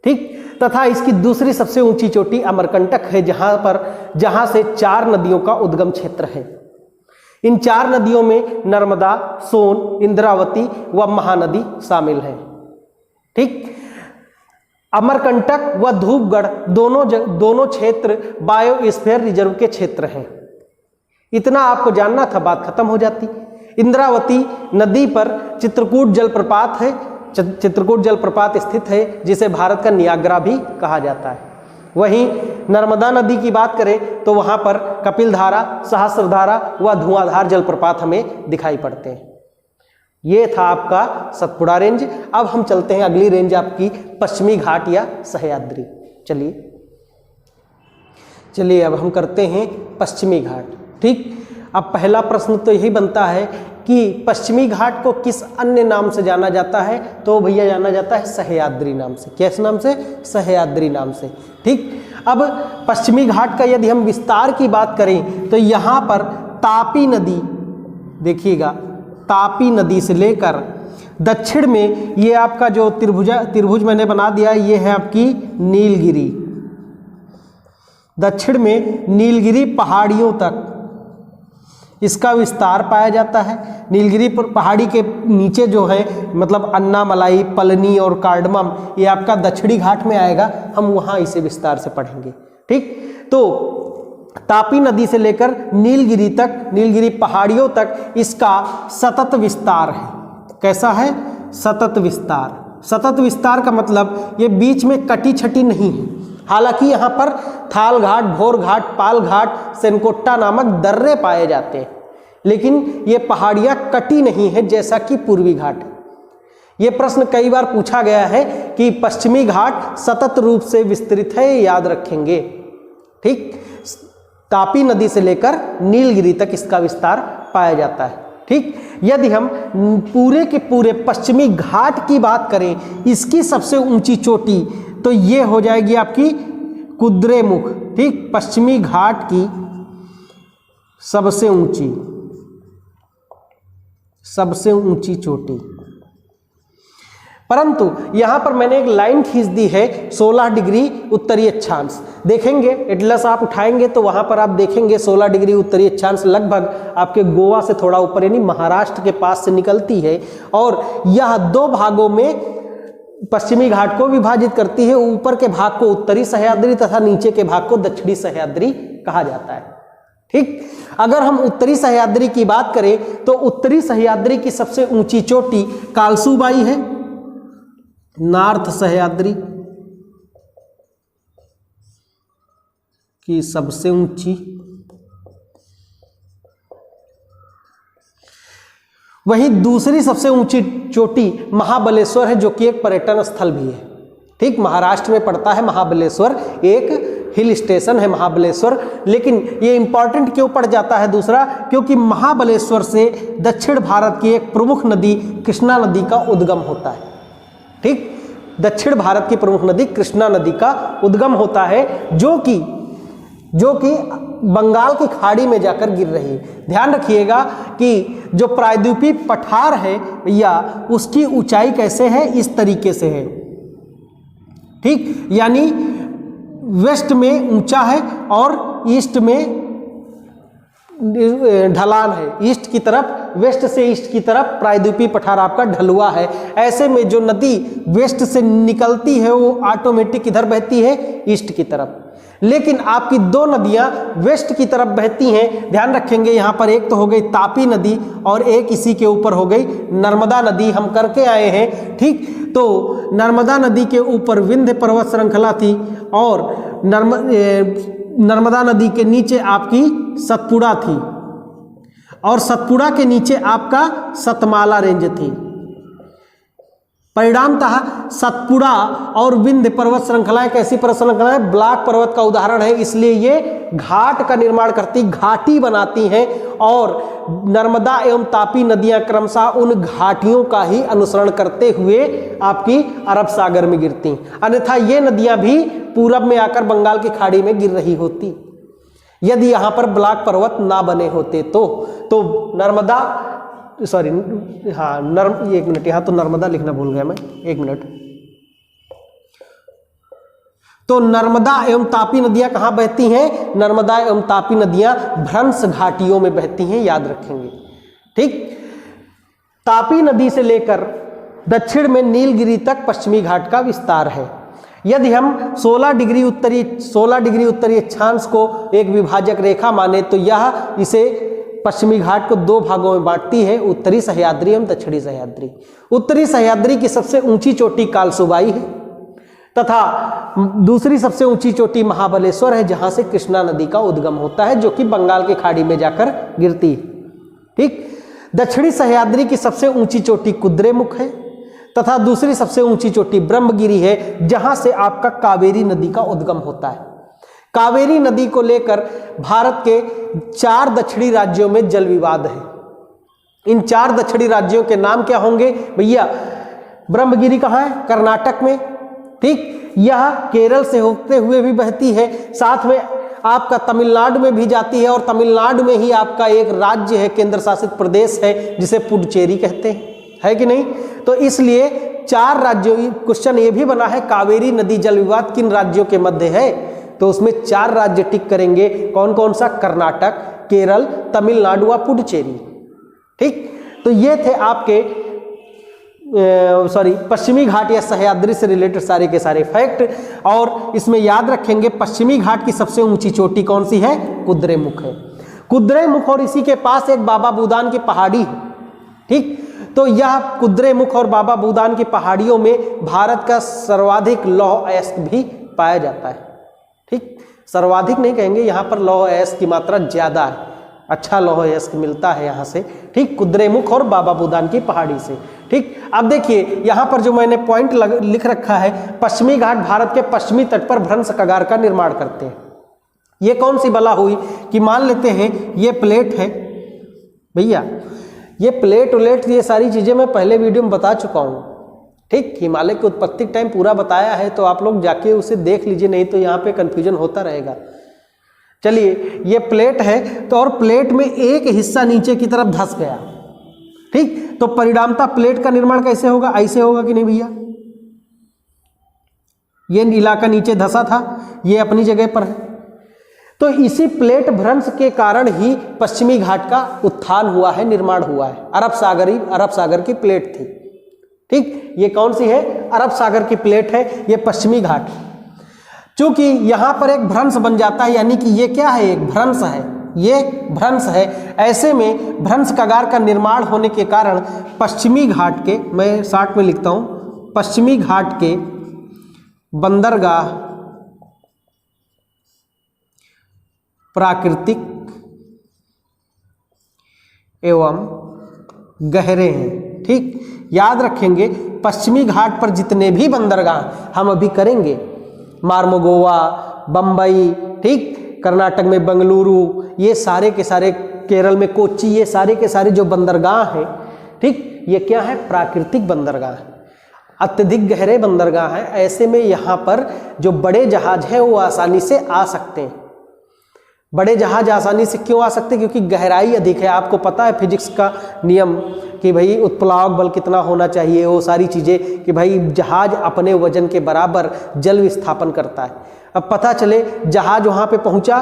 ठीक, तथा इसकी दूसरी सबसे ऊंची चोटी अमरकंटक है, जहां से 4 नदियों का उद्गम क्षेत्र है। इन 4 नदियों में नर्मदा, सोन, इंद्रावती व महानदी शामिल है। ठीक, अमरकंटक व धूपगढ़ दोनों क्षेत्र बायोस्फीयर रिजर्व के क्षेत्र हैं। इतना आपको जानना था, बात खत्म हो जाती। इंद्रावती नदी पर चित्रकूट जलप्रपात है। चित्रकूट जलप्रपात स्थित है जिसे भारत का नियाग्रा भी कहा जाता है। वहीं नर्मदा नदी की बात करें तो वहाँ पर कपिलधारा, सहस्त्रधारा व धुआंधार जलप्रपात हमें दिखाई पड़ते हैं। ये था आपका सतपुड़ा रेंज। अब हम चलते हैं अगली रेंज आपकी पश्चिमी घाट या सह्याद्री। चलिए अब हम करते हैं पश्चिमी घाट। ठीक, अब पहला प्रश्न तो यही बनता है कि पश्चिमी घाट को किस अन्य नाम से जाना जाता है, तो भैया जाना जाता है सह्याद्री नाम से। किस नाम से? सह्याद्री नाम से। ठीक, अब पश्चिमी घाट का यदि हम विस्तार की बात करें तो यहाँ पर तापी नदी, देखिएगा तापी नदी से लेकर दक्षिण में ये आपका जो त्रिभुज मैंने बना दिया, ये है आपकी नीलगिरी। दक्षिण में नीलगिरी पहाड़ियों तक इसका विस्तार पाया जाता है। नीलगिरी पहाड़ी के नीचे जो है मतलब अन्नामलाई, पलनी और कार्डमम, ये आपका दक्षिणी घाट में आएगा। हम वहाँ इसे विस्तार से पढ़ेंगे। ठीक, तो तापी नदी से लेकर नीलगिरी तक, नीलगिरी पहाड़ियों तक इसका सतत विस्तार है। कैसा है? सतत विस्तार। सतत विस्तार का मतलब ये बीच में कटी छटी नहीं है। हालांकि यहाँ पर थाल घाट, भोर घाट, पाल घाट, सेनकोट्टा नामक दर्रे पाए जाते हैं, लेकिन ये पहाड़ियाँ कटी नहीं है जैसा कि पूर्वी घाट। ये प्रश्न कई बार पूछा गया है कि पश्चिमी घाट सतत रूप से विस्तृत है, याद रखेंगे। ठीक, तापी नदी से लेकर नीलगिरी तक इसका विस्तार पाया जाता है। ठीक, यदि हम पूरे के पूरे पश्चिमी घाट की बात करें, इसकी सबसे ऊंची चोटी तो ये हो जाएगी आपकी कुद्रेमुख। ठीक, पश्चिमी घाट की सबसे ऊंची चोटी। परंतु यहां पर मैंने एक लाइन खींच दी है 16 डिग्री उत्तरी अक्षांश। देखेंगे एटलस आप उठाएंगे तो वहां पर आप देखेंगे 16 डिग्री उत्तरी अक्षांश लगभग आपके गोवा से थोड़ा ऊपर यानी महाराष्ट्र के पास से निकलती है, और यह दो भागों में पश्चिमी घाट को विभाजित करती है। ऊपर के भाग को उत्तरी सह्याद्री तथा नीचे के भाग को दक्षिणी सह्याद्री कहा जाता है। ठीक, अगर हम उत्तरी सह्याद्री की बात करें तो उत्तरी सह्याद्री की सबसे ऊंची चोटी कालसूबाई है। नॉर्थ सह्याद्री की सबसे ऊंची, वहीं दूसरी सबसे ऊंची चोटी महाबलेश्वर है, जो कि एक पर्यटन स्थल भी है। ठीक, महाराष्ट्र में पड़ता है महाबलेश्वर, एक हिल स्टेशन है महाबलेश्वर। लेकिन ये इंपॉर्टेंट क्यों पड़ जाता है दूसरा? क्योंकि महाबलेश्वर से दक्षिण भारत की एक प्रमुख नदी कृष्णा नदी का उद्गम होता है। ठीक, दक्षिण भारत की प्रमुख नदी कृष्णा नदी का उद्गम होता है, जो कि बंगाल की खाड़ी में जाकर गिर रही है। ध्यान रखिएगा कि जो प्रायद्वीपीय पठार है या उसकी ऊंचाई कैसे है, इस तरीके से है। ठीक, यानी वेस्ट में ऊंचा है और ईस्ट में ढलान है। ईस्ट की तरफ, वेस्ट से ईस्ट की तरफ प्रायद्वीपीय पठार आपका ढलुआ है। ऐसे में जो नदी वेस्ट से निकलती है वो ऑटोमेटिक किधर बहती है? ईस्ट की तरफ। लेकिन आपकी दो नदियां वेस्ट की तरफ बहती हैं। ध्यान रखेंगे यहाँ पर एक तो हो गई तापी नदी और एक इसी के ऊपर हो गई नर्मदा नदी। हम करके आए हैं। ठीक, तो नर्मदा नदी के ऊपर विंध्य पर्वत श्रृंखला थी और नर्मदा नदी के नीचे आपकी सतपुड़ा थी और सतपुड़ा के नीचे आपका सतमाला रेंज थी। परिणामतः सतपुड़ा और विंध्य पर्वत श्रृंखला एक ऐसी पर्वत श्रृंखला है, ब्लैक पर्वत का उदाहरण है, इसलिए ये घाट का निर्माण करती, घाटी बनाती हैं और नर्मदा एवं तापी नदियां क्रमशः उन घाटियों का ही अनुसरण करते हुए आपकी अरब सागर में गिरती। अन्यथा ये नदियां भी पूरब में आकर बंगाल की खाड़ी में गिर रही होती यदि यहाँ पर ब्लैक पर्वत ना बने होते तो नर्मदा, सॉरी हाँ एक मिनट, यहाँ तो नर्मदा लिखना भूल गया मैं, एक मिनट। तो नर्मदा एवं तापी नदियां कहाँ बहती हैं? नर्मदा एवं तापी नदियां भ्रंश घाटियों में बहती हैं, याद रखेंगे। ठीक, तापी नदी से लेकर दक्षिण में नीलगिरी तक पश्चिमी घाट का विस्तार है। यदि हम 16 डिग्री उत्तरी अक्षांश को एक विभाजक रेखा माने तो यह इसे पश्चिमी घाट को दो भागों में बांटती है, उत्तरी सह्याद्री एवं दक्षिणी सह्याद्री। उत्तरी सह्याद्री की सबसे ऊंची चोटी कालसुबाई है तथा दूसरी सबसे ऊंची चोटी महाबलेश्वर है, जहां से कृष्णा नदी का उद्गम होता है, जो कि बंगाल की खाड़ी में जाकर गिरती है। ठीक। दक्षिणी सह्याद्री की सबसे ऊंची चोटी कुद्रेमुख है तथा दूसरी सबसे ऊंची चोटी ब्रह्मगिरी है, जहां से आपका कावेरी नदी का उद्गम होता है। कावेरी नदी को लेकर भारत के 4 दक्षिणी राज्यों में जल विवाद है। इन 4 दक्षिणी राज्यों के नाम क्या होंगे भैया? ब्रह्मगिरी कहाँ है? कर्नाटक में। ठीक। यह केरल से होते हुए भी बहती है, साथ में आपका तमिलनाडु में भी जाती है, और तमिलनाडु में ही आपका एक राज्य है, केंद्र शासित प्रदेश है, जिसे पुडुचेरी कहते हैं, है कि नहीं? तो इसलिए 4 राज्यों, क्वेश्चन ये भी बना है कावेरी नदी जल विवाद किन राज्यों के मध्य है, तो उसमें 4 राज्य टिक करेंगे। कौन कौन सा? कर्नाटक, केरल, तमिलनाडु व पुडुचेरी। ठीक। तो ये थे आपके पश्चिमी घाट या सह्याद्री से रिलेटेड सारे के सारे फैक्ट। और इसमें याद रखेंगे पश्चिमी घाट की सबसे ऊंची चोटी कौन सी है? कुद्रेमुख है। कुद्रेमुख, और इसी के पास एक बाबा बूदान की पहाड़ी है। ठीक। तो यह कुद्रेमुख और बाबा बूदान की पहाड़ियों में भारत का सर्वाधिक लौह अयस्क भी पाया जाता है। ठीक। सर्वाधिक नहीं कहेंगे, यहाँ पर लौह अयस्क की मात्रा ज्यादा है, अच्छा लौह अयस्क मिलता है यहाँ से। ठीक। कुद्रेमुख और बाबा बूदान की पहाड़ी से। ठीक। अब देखिए यहाँ पर जो मैंने पॉइंट लिख रखा है, पश्चिमी घाट भारत के पश्चिमी तट पर भ्रंश कगार का निर्माण करते हैं। ये कौन सी बला हुई कि मान लेते हैं ये प्लेट है भैया, ये प्लेट उलेट ये सारी चीजें मैं पहले वीडियो में बता चुका हूँ। ठीक। हिमालय की उत्पत्ति टाइम पूरा बताया है, तो आप लोग जाके उसे देख लीजिए, नहीं तो यहाँ पे कंफ्यूजन होता रहेगा। चलिए ये प्लेट है, तो और प्लेट में एक हिस्सा नीचे की तरफ धंस गया। ठीक। तो परिणामतः प्लेट का निर्माण कैसे होगा? ऐसे होगा कि नहीं भैया? ये इलाका नीचे धंसा था, ये अपनी जगह पर है। तो इसी प्लेट भ्रंश के कारण ही पश्चिमी घाट का उत्थान हुआ है, निर्माण हुआ है। अरब सागर की प्लेट थी। ठीक। ये कौन सी है? अरब सागर की प्लेट है, ये पश्चिमी घाट। चूंकि यहां पर एक भ्रंश बन जाता है, यानी कि ये क्या है? एक भ्रंश है, ये भ्रंश है। ऐसे में भ्रंश कगार का निर्माण होने के कारण पश्चिमी घाट के, मैं शार्ट में लिखता हूं, पश्चिमी घाट के बंदरगाह प्राकृतिक एवं गहरे हैं। ठीक। याद रखेंगे पश्चिमी घाट पर जितने भी बंदरगाह हम अभी करेंगे, मार्मोगोवा, बम्बई, ठीक, कर्नाटक में बेंगलुरु, ये सारे के सारे, केरल में कोच्चि, ये सारे के सारे जो बंदरगाह हैं, ठीक, ये क्या है? प्राकृतिक बंदरगाह, अत्यधिक गहरे बंदरगाह हैं। ऐसे में यहाँ पर जो बड़े जहाज हैं वो आसानी से आ सकते हैं। बड़े जहाज आसानी से क्यों आ सकते हैं? क्योंकि गहराई अधिक है। आपको पता है फिजिक्स का नियम कि भाई उत्प्लावक बल कितना होना चाहिए, वो सारी चीज़ें, कि भाई जहाज अपने वजन के बराबर जल विस्थापन करता है। अब पता चले जहाज वहाँ पे पहुँचा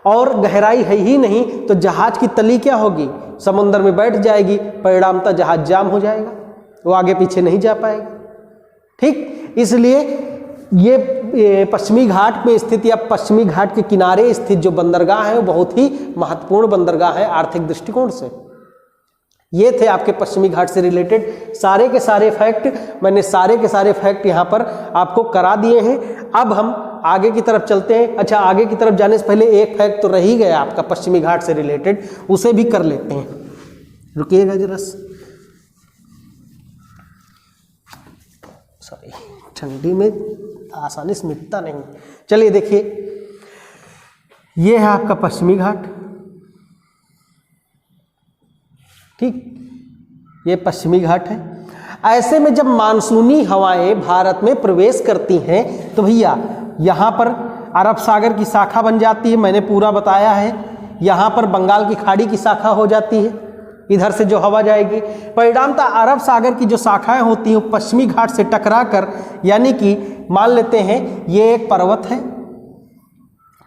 और गहराई है ही नहीं, तो जहाज की तली क्या होगी? समुद्र में बैठ जाएगी, परिणामतः जहाज जाम हो जाएगा, वो आगे पीछे नहीं जा पाएगा। ठीक। इसलिए ये पश्चिमी घाट में स्थित या पश्चिमी घाट के किनारे स्थित जो बंदरगाह है वो बहुत ही महत्वपूर्ण बंदरगाह है आर्थिक दृष्टिकोण से। ये थे आपके पश्चिमी घाट से रिलेटेड सारे के सारे फैक्ट। मैंने सारे के सारे फैक्ट यहाँ पर आपको करा दिए हैं। अब हम आगे की तरफ चलते हैं। अच्छा, आगे की तरफ जाने से पहले एक फैक्ट तो रह ही गया आपका पश्चिमी घाट से रिलेटेड, उसे भी कर लेते हैं। रुकिएगा जरा, सॉरी, ठंडी में आसानी से मिटता नहीं। चलिए देखिए, ये है आपका पश्चिमी घाट, ठीक, ये पश्चिमी घाट है। ऐसे में जब मानसूनी हवाएं भारत में प्रवेश करती हैं तो भैया यहाँ पर अरब सागर की शाखा बन जाती है, मैंने पूरा बताया है। यहाँ पर बंगाल की खाड़ी की शाखा हो जाती है, इधर से जो हवा जाएगी, परिणामतः अरब सागर की जो शाखाएं होती हैं पश्चिमी घाट से टकराकर, यानी कि मान लेते हैं ये एक पर्वत है,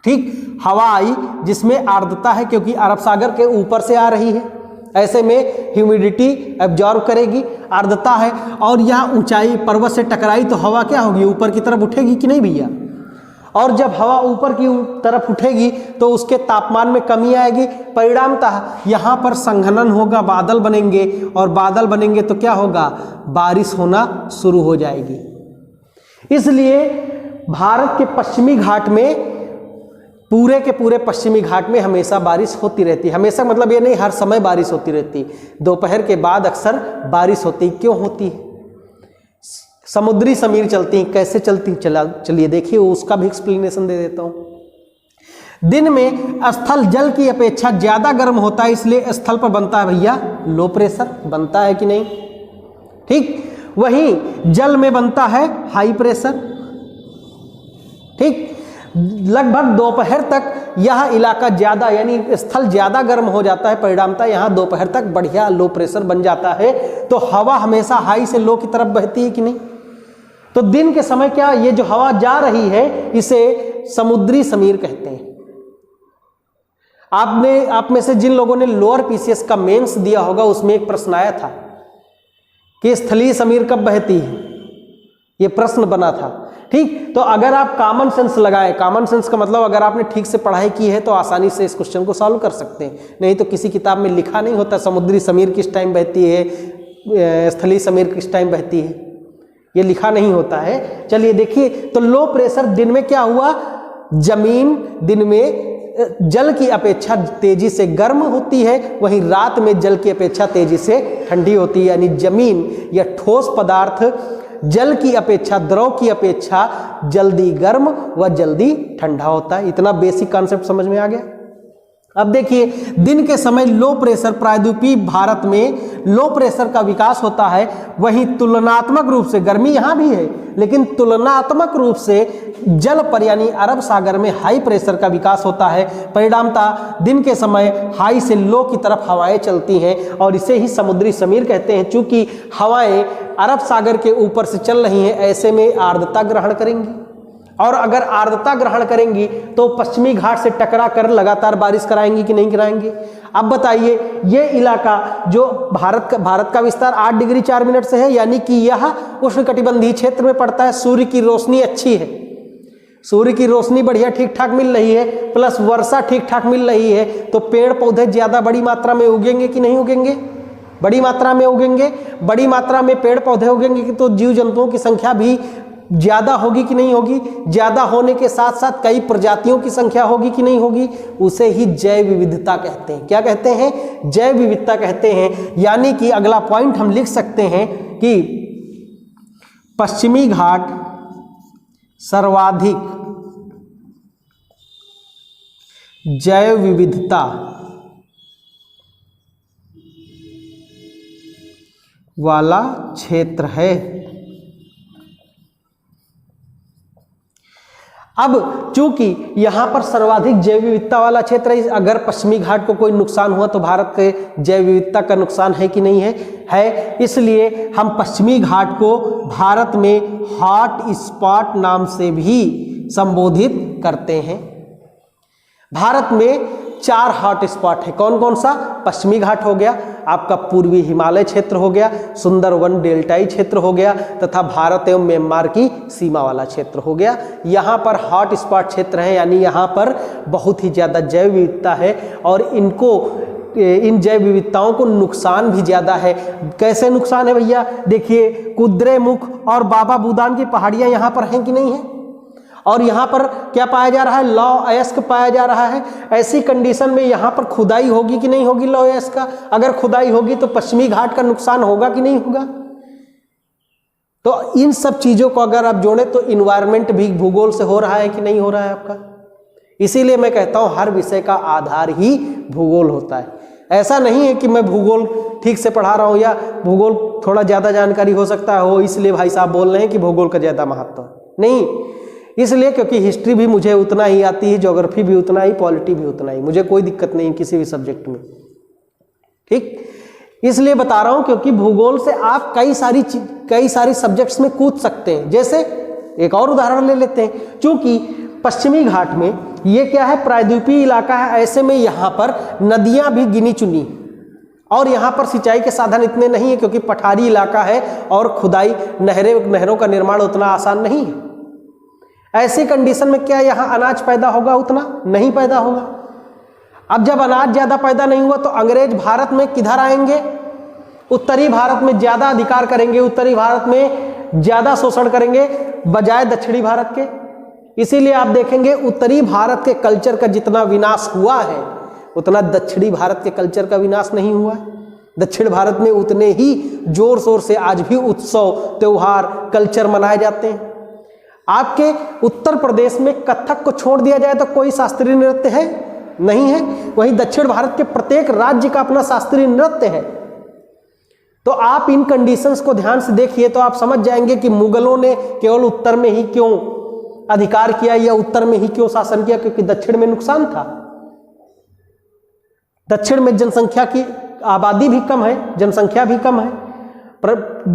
ठीक, हवा आई जिसमें आर्द्रता है क्योंकि अरब सागर के ऊपर से आ रही है, ऐसे में ह्यूमिडिटी एब्जॉर्ब करेगी, आर्द्रता है, और यहाँ ऊंचाई पर्वत से टकराई तो हवा क्या होगी? ऊपर की तरफ उठेगी कि नहीं भैया? और जब हवा ऊपर की तरफ उठेगी तो उसके तापमान में कमी आएगी, परिणामतः यहाँ पर संघनन होगा, बादल बनेंगे, और बादल बनेंगे तो क्या होगा, बारिश होना शुरू हो जाएगी। इसलिए भारत के पश्चिमी घाट में, पूरे के पूरे पश्चिमी घाट में हमेशा बारिश होती रहती है। हमेशा मतलब ये नहीं हर समय बारिश होती रहती, दोपहर के बाद अक्सर बारिश होती। क्यों होती है? समुद्री समीर चलती हैं। कैसे चलती? चलिए देखिए, उसका भी एक्सप्लेनेशन दे देता हूं। दिन में स्थल जल की अपेक्षा ज्यादा गर्म होता है, इसलिए स्थल पर बनता है भैया लो प्रेशर, बनता है कि नहीं? ठीक, वहीं जल में बनता है हाई प्रेशर। ठीक, लगभग दोपहर तक यह इलाका ज्यादा, यानी स्थल ज्यादा गर्म हो जाता है, परिणामतः यहाँ दोपहर तक बढ़िया लो प्रेशर बन जाता है। तो हवा हमेशा हाई से लो की तरफ बहती है कि नहीं? तो दिन के समय क्या, ये जो हवा जा रही है इसे समुद्री समीर कहते हैं। आप में से जिन लोगों ने लोअर पीसीएस का मेंस दिया होगा, उसमें एक प्रश्न आया था कि स्थलीय समीर कब बहती है, ये प्रश्न बना था। ठीक, तो अगर आप कॉमन सेंस लगाएं, कॉमन सेंस का मतलब अगर आपने ठीक से पढ़ाई की है तो आसानी से इस क्वेश्चन को सॉल्व कर सकते हैं। नहीं तो किसी किताब में लिखा नहीं होता समुद्री समीर किस टाइम बहती है, स्थलीय समीर किस टाइम बहती है, ये लिखा नहीं होता है। चलिए देखिए, तो लो प्रेशर दिन में क्या हुआ, जमीन दिन में जल की अपेक्षा तेजी से गर्म होती है, वहीं रात में जल की अपेक्षा तेजी से ठंडी होती है। यानी जमीन या ठोस पदार्थ जल की अपेक्षा, द्रव की अपेक्षा जल्दी गर्म व जल्दी ठंडा होता है। इतना बेसिक कॉन्सेप्ट समझ में आ गया। अब देखिए, दिन के समय लो प्रेशर प्रायद्वीपीय भारत में लो प्रेशर का विकास होता है, वहीं तुलनात्मक रूप से, गर्मी यहाँ भी है लेकिन तुलनात्मक रूप से जल पर यानी अरब सागर में हाई प्रेशर का विकास होता है। परिणामतः दिन के समय हाई से लो की तरफ हवाएं चलती हैं और इसे ही समुद्री समीर कहते हैं। चूंकि हवाएं अरब सागर के ऊपर से चल रही हैं, ऐसे में आर्द्रता ग्रहण करेंगी, और अगर आर्द्रता ग्रहण करेंगी तो पश्चिमी घाट से टकरा कर लगातार बारिश कराएंगी कि नहीं कराएंगी? अब बताइए, ये इलाका जो भारत का विस्तार 8 डिग्री 4 मिनट से है, यानी कि यह उष्णकटिबंधीय क्षेत्र में पड़ता है। सूर्य की रोशनी अच्छी है, सूर्य की रोशनी बढ़िया ठीक ठाक मिल रही है, प्लस वर्षा ठीक ठाक मिल रही है, तो पेड़ पौधे ज्यादा बड़ी मात्रा में उगेंगे कि नहीं उगेंगे? बड़ी मात्रा में उगेंगे। बड़ी मात्रा में पेड़ पौधे उगेंगे तो जीव जंतुओं की संख्या भी ज्यादा होगी कि नहीं होगी? ज्यादा होने के साथ साथ कई प्रजातियों की संख्या होगी कि नहीं होगी? उसे ही जैव विविधता कहते हैं। क्या कहते हैं? जैव विविधता कहते हैं। यानी कि अगला पॉइंट हम लिख सकते हैं कि पश्चिमी घाट सर्वाधिक जैव विविधता वाला क्षेत्र है। अब चूंकि यहां पर सर्वाधिक जैव विविधता वाला क्षेत्र है, अगर पश्चिमी घाट को कोई नुकसान हुआ तो भारत के जैव विविधता का नुकसान है कि नहीं है? इसलिए हम पश्चिमी घाट को भारत में हॉट स्पॉट नाम से भी संबोधित करते हैं। भारत में 4 हॉट स्पॉट है। कौन कौन सा? पश्चिमी घाट हो गया, आपका पूर्वी हिमालय क्षेत्र हो गया, सुंदरवन डेल्टाई क्षेत्र हो गया, तथा भारत एवं म्यांमार की सीमा वाला क्षेत्र हो गया। यहाँ पर हॉट स्पॉट क्षेत्र है, यानी यहाँ पर बहुत ही ज़्यादा जैव विविधता है और इन जैव विविधताओं को नुकसान भी ज़्यादा है। कैसे नुकसान है भैया? देखिए, कुद्रेमुख और बाबा बुदान की पहाड़ियाँ यहाँ पर हैं कि नहीं है? और यहाँ पर क्या पाया जा रहा है? लौ अयस्क पाया जा रहा है। ऐसी कंडीशन में यहाँ पर खुदाई होगी कि नहीं होगी लौ अयस्क का? अगर खुदाई होगी तो पश्चिमी घाट का नुकसान होगा कि नहीं होगा? तो इन सब चीज़ों को अगर आप जोड़ें तो इन्वायरमेंट भी भूगोल से हो रहा है कि नहीं हो रहा है आपका? इसीलिए मैं कहता हूँ हर विषय का आधार ही भूगोल होता है। ऐसा नहीं है कि मैं भूगोल ठीक से पढ़ा रहा हूँ या भूगोल थोड़ा ज़्यादा जानकारी हो सकता है हो इसलिए भाई साहब बोल रहे हैं कि भूगोल का ज़्यादा महत्व नहीं। इसलिए क्योंकि हिस्ट्री भी मुझे उतना ही आती है, ज्योग्राफी भी उतना ही, पॉलिटी भी उतना ही, मुझे कोई दिक्कत नहीं किसी भी सब्जेक्ट में। ठीक, इसलिए बता रहा हूं क्योंकि भूगोल से आप कई सारी सब्जेक्ट्स में कूद सकते हैं। जैसे एक और उदाहरण ले लेते हैं, क्योंकि पश्चिमी घाट में ये क्या है? प्रायद्वीपीय इलाका है, ऐसे में यहाँ पर नदियां भी गिनी चुनी और यहाँ पर सिंचाई के साधन इतने नहीं है क्योंकि पठारी इलाका है और खुदाई नहरों का निर्माण उतना आसान नहीं है। ऐसी कंडीशन में क्या यहाँ अनाज पैदा होगा? उतना नहीं पैदा होगा। अब जब अनाज ज्यादा पैदा नहीं हुआ तो अंग्रेज भारत में किधर आएंगे? उत्तरी भारत में ज्यादा अधिकार करेंगे, उत्तरी भारत में ज्यादा शोषण करेंगे बजाय दक्षिणी भारत के। इसीलिए आप देखेंगे उत्तरी भारत के कल्चर का जितना विनाश हुआ है उतना दक्षिणी भारत के कल्चर का विनाश नहीं हुआ है। दक्षिण भारत में उतने ही जोर शोर से आज भी उत्सव, त्योहार, कल्चर मनाए जाते हैं। आपके उत्तर प्रदेश में कथक को छोड़ दिया जाए तो कोई शास्त्रीय नृत्य है? नहीं है। वहीं दक्षिण भारत के प्रत्येक राज्य का अपना शास्त्रीय नृत्य है। तो आप इन कंडीशंस को ध्यान से देखिए तो आप समझ जाएंगे कि मुगलों ने केवल उत्तर में ही क्यों अधिकार किया या उत्तर में ही क्यों शासन किया, क्योंकि दक्षिण में नुकसान था। दक्षिण में जनसंख्या की आबादी भी कम है, जनसंख्या भी कम है,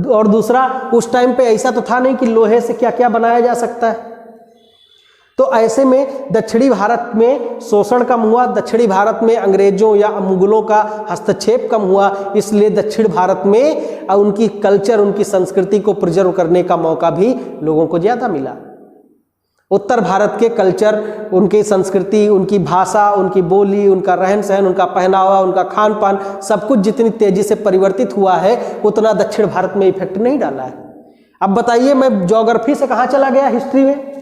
और दूसरा उस टाइम पे ऐसा तो था नहीं कि लोहे से क्या क्या बनाया जा सकता है। तो ऐसे में दक्षिणी भारत में शोषण कम हुआ, दक्षिणी भारत में अंग्रेजों या मुगलों का हस्तक्षेप कम हुआ, इसलिए दक्षिण भारत में उनकी कल्चर, उनकी संस्कृति को प्रिजर्व करने का मौका भी लोगों को ज़्यादा मिला। उत्तर भारत के कल्चर, उनकी संस्कृति, उनकी भाषा, उनकी बोली, उनका रहन सहन, उनका पहनावा, उनका खान पान, सब कुछ जितनी तेजी से परिवर्तित हुआ है उतना दक्षिण भारत में इफेक्ट नहीं डाला है। अब बताइए, मैं ज्योग्राफी से कहाँ चला गया हिस्ट्री में?